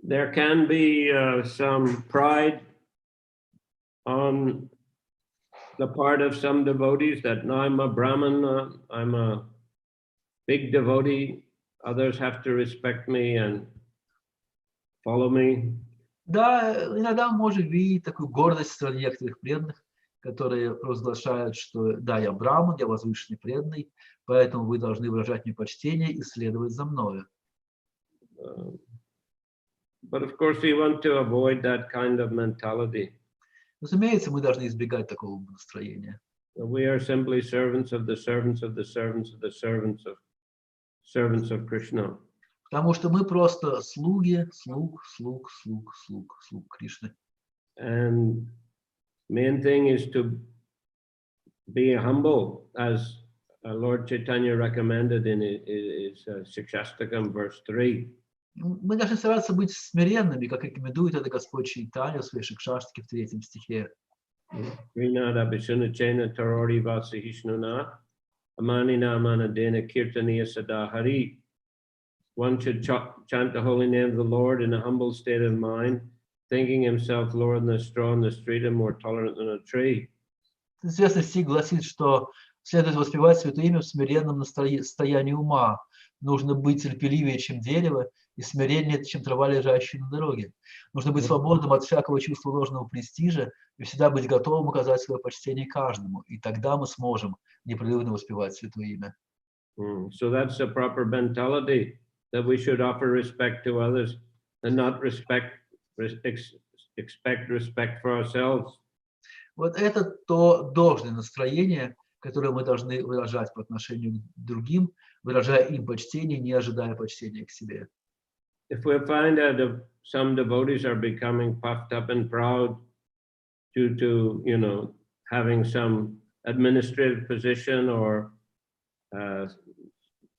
there can be some pride on the part of some devotees that no, I'm a Brahman, I'm a big devotee, others have to respect me and follow me. Да, иногда мы можем видеть такую гордость среди некоторых преданных, которые провозглашают, что да, я браман, я возвышенный преданный, поэтому вы должны выражать мне почтение и следовать за мною. But of course we want to avoid that kind of mentality. Разумеется, мы должны избегать такого настроения. We are simply servants of the servants of the servants of the servants of Krishna. Потому что мы просто слуги, слуг Кришны. And main thing is to be humble, as Lord Chaitanya recommended in his Shikshastakam verse 3. Мы должны стараться быть смиренными, как рекомендует это Господь Чайтанья в своей Шикшаштаке в 3 стихе. One should chant the holy name of the Lord in a humble state of mind, thinking himself lower than the straw in the street and more tolerant than a tree. Известный стих гласит, что следует воспевать Святое Имя в смиренном состоянии ума. Нужно быть терпеливее, чем дерево, и смиреннее, чем трава, лежащая на дороге. Нужно быть свободным от всякого чувства ложного престижа и всегда быть готовым оказать свое почтение каждому. И тогда мы сможем непрерывно воспевать Святое Имя. So that's the proper mentality, that we should offer respect to others and not expect respect for ourselves. Вот это то должное настроение, которое мы должны выражать по отношению к другим, выражая им почтение, не ожидая почтения к себе. If we find that some devotees are becoming puffed up and proud due to, having some administrative position or,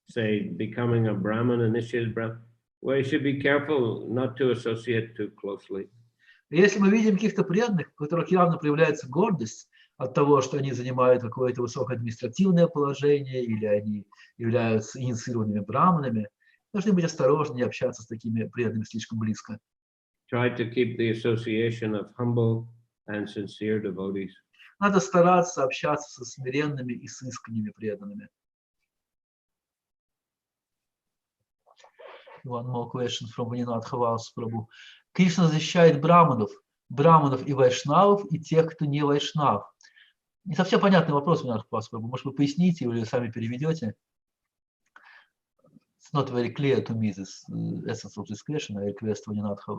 say, becoming a Brahmin, initiated Brahmin, we should be careful not to associate too closely. Если мы видим каких-то преданных, у которых явно проявляется гордость от того, что они занимают какое-то высокое административное положение или они являются инициированными браманами, должны быть осторожны, не общаться с такими преданными слишком близко. Try to keep the association of humble and sincere devotees. Надо стараться общаться со смиренными и с искренними преданными. One more question from Ванинатха Валс Прабху. Кришна защищает браманов и вайшнавов, и тех, кто не вайшнав. Не совсем понятный вопрос, Ванинатха Валс Прабху. Может, вы поясните или сами переведете? It's not very clear to me, this essence of this question. I request Vajinatha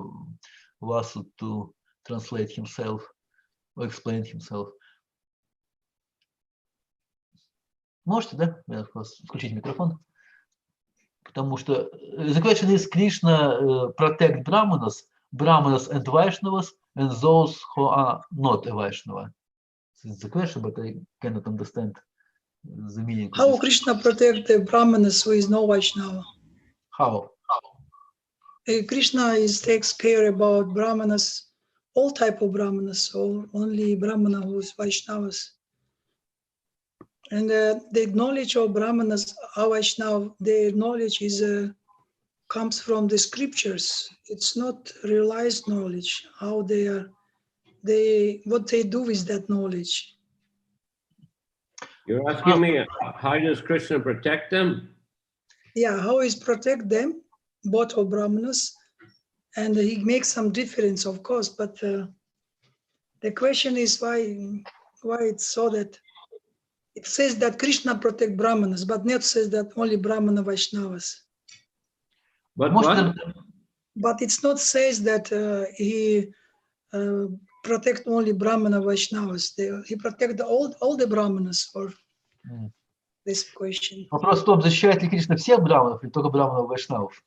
Vasu to translate himself or explain himself. Можете, да? Включить микрофон. Потому что the question is Krishna protect Brahmanas and Vaishnavas and those who are not a Vaishnava. This is the question, but I cannot understand the meaning. How Krishna protect the Brahmanas who is no Vaishnava? How? Krishna takes care about Brahmanas, all type of Brahmanas, or only Brahmana who is Vaishnavas. And the knowledge of Brahmanas, Vaishnava, their knowledge comes from the scriptures. It's not realized knowledge. How what they do with that knowledge. You're asking me, how does Krishna protect them? Yeah, how is protect them, both of Brahmanas, and he makes some difference, of course. But the question is why it's so that it says that Krishna protect Brahmanas, but not says that only Brahmana Vaishnavas. But what? But it's not says that he protect only Brahmana Vaishnavas. He protect all the Brahmanas for this question. Вопрос в том, защищает ли Кришна всех браманов или только браманов вайшнавов?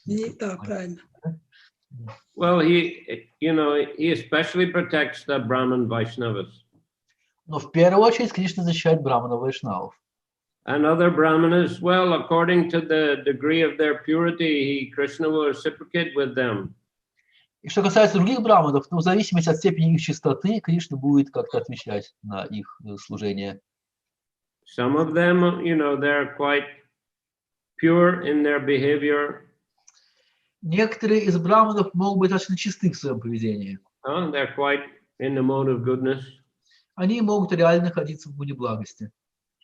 Да, правильно. Well, he especially protects the Brahman Vaishnavas. Но в первую очередь Кришна защищает браманов вайшнавов. And other brahmanas, well, according to the degree of their purity, Krishna will reciprocate with them. И что касается других браманов, то в зависимости от степени их чистоты, Кришна будет как-то отвечать на их служение. Some of them, you know, they're quite pure in their behavior. Некоторые из браманов могут быть достаточно чисты в своем поведении. They're quite in the mode of goodness. Они могут реально находиться в моде благости.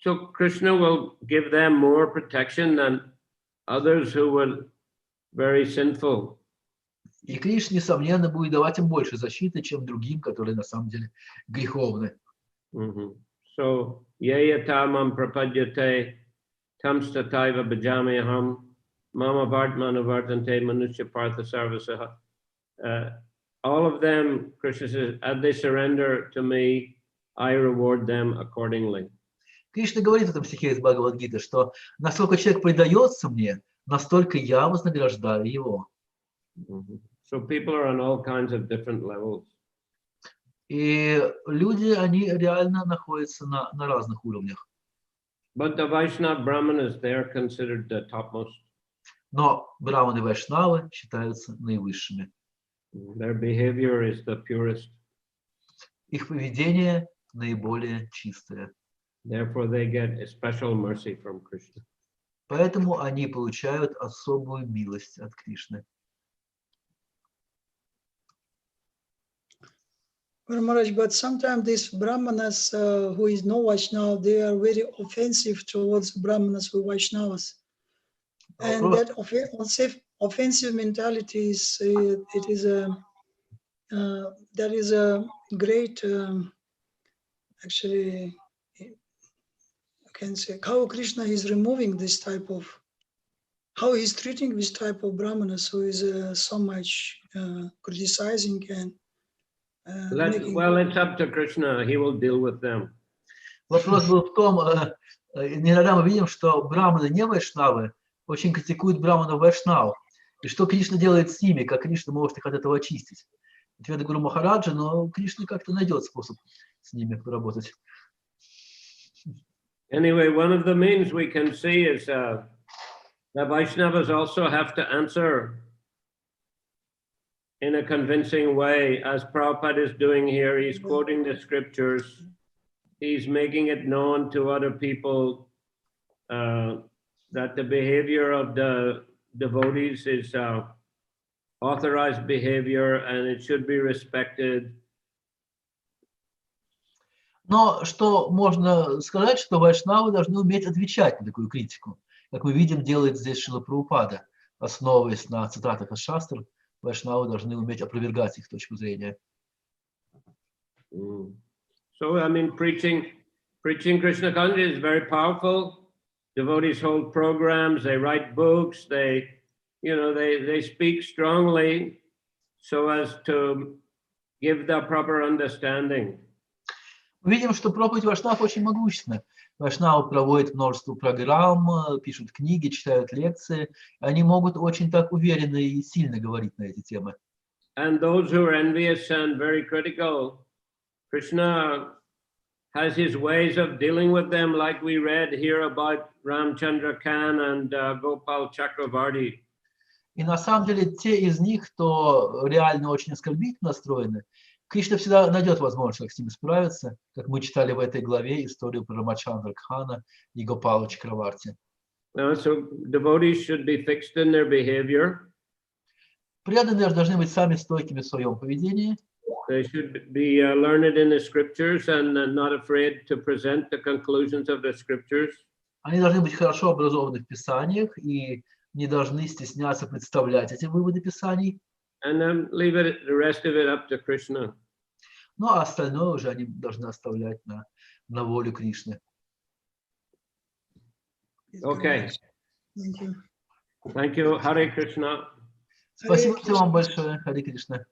So Krishna will give them more protection than others who were very sinful. И Кришна, несомненно, будет давать им больше защиты, чем другим, которые на самом деле греховны. So, yayatamam prapadyate tamstataiva bhajameham mama vartmana vartante manusya partha sarvasaha. All of them, Krishna says, as they surrender to me, I reward them accordingly. Кришна говорит в этом стихе из Бхагавад-гиты, что насколько человек предается мне, настолько я вознаграждаю его. So people are on all kinds of different levels. И люди, они реально находятся на разных уровнях. But the Vaishnava Brahmanas, they are considered the topmost. Но браманы и вайшнавы считаются наивысшими. Their behavior is the purest. Их поведение наиболее чистое. Therefore, they get a special mercy from Krishna. Поэтому они получают особую милость от Кришны. Maharaj, but sometimes these Brahmanas who is no Vaishnava, they are very offensive towards Brahmanas who are Vaishnavas. And that offensive mentality is, that is a great, actually, I can say, how Krishna is removing this type of, how he's treating this type of Brahmanas who is so much criticizing and Well, it's up to Krishna. He will deal with them. Вопрос был в том, иногда мы видим, что браманы не вайшнавы очень критикуют браманов вайшнав. И что Кришна делает с ними, как Кришна может их от этого очистить? Ответ Гуру Махараджа, но Кришна как-то найдет способ с ними поработать. Anyway, one of the means we can see is that Vaishnavas also have to answer in a convincing way, as Prabhupada is doing here. He's quoting the scriptures. He's making it known to other people that the behavior of the devotees is authorized behavior and it should be respected. Но что можно сказать, что вайшнавы должны уметь отвечать на такую критику. Как мы видим, делает здесь Шрила Прабхупада, основываясь на цитатах из шастр. Вайшнавы должны уметь опровергать их точку зрения. So, I mean, preaching Krishna consciousness is very powerful. Devotees hold programs, they write books, they speak strongly so as to give the proper understanding. Мы видим, что проповедь вайшнав очень могущественна. Вайшнавы проводят множество программ, пишут книги, читают лекции. Они могут очень так уверенно и сильно говорить на эти темы. And those who are envious and very critical, Krishna has his ways of dealing with them, like we read here about Ramchandra Khan and Gopal Chakravarti. И на самом деле те из них, кто реально очень оскорбительно настроены, Кришна всегда найдет возможность, как с ними справиться, как мы читали в этой главе историю про Рамачандра Кхана и Гопала Чакраварти. So devotees should be fixed in their behavior. Преданные должны быть сами стойкими в своем поведении. They should be learned in the scriptures and not afraid to present the conclusions of the scriptures. Они должны быть хорошо образованы в Писаниях и не должны стесняться представлять эти выводы Писаний. And then leave it, the rest of it up to Krishna. Ну, а остальное уже они должны оставлять на волю Кришны. Okay. Thank you. Thank you. Hare Krishna. Спасибо вам большое, Харе Кришна.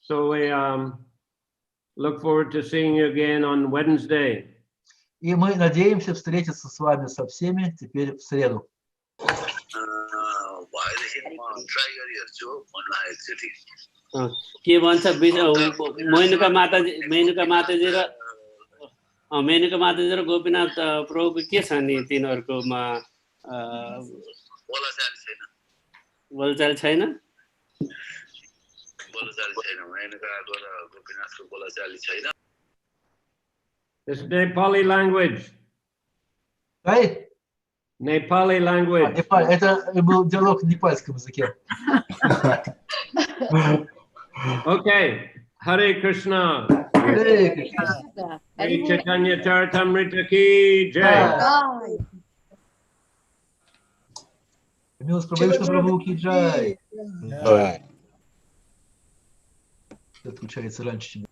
So we look forward to seeing you again on Wednesday. И мы надеемся встретиться с вами со всеми теперь в среду. के भन्छ मेनुका माताजी र मेनुका माताजी र गोपीनाथ प्रभुको के छ नि तिनीहरुकोमा बोलचाल छैन It's Nepali language. Right? Nepali language. Это был диалог на непальском языке. Okay. Hare Krishna. Hare Krishna. Shri Chaitanya Charitamrite ki jai. Милость Прабхавишну Прабху ки джай. Отключается раньше, чем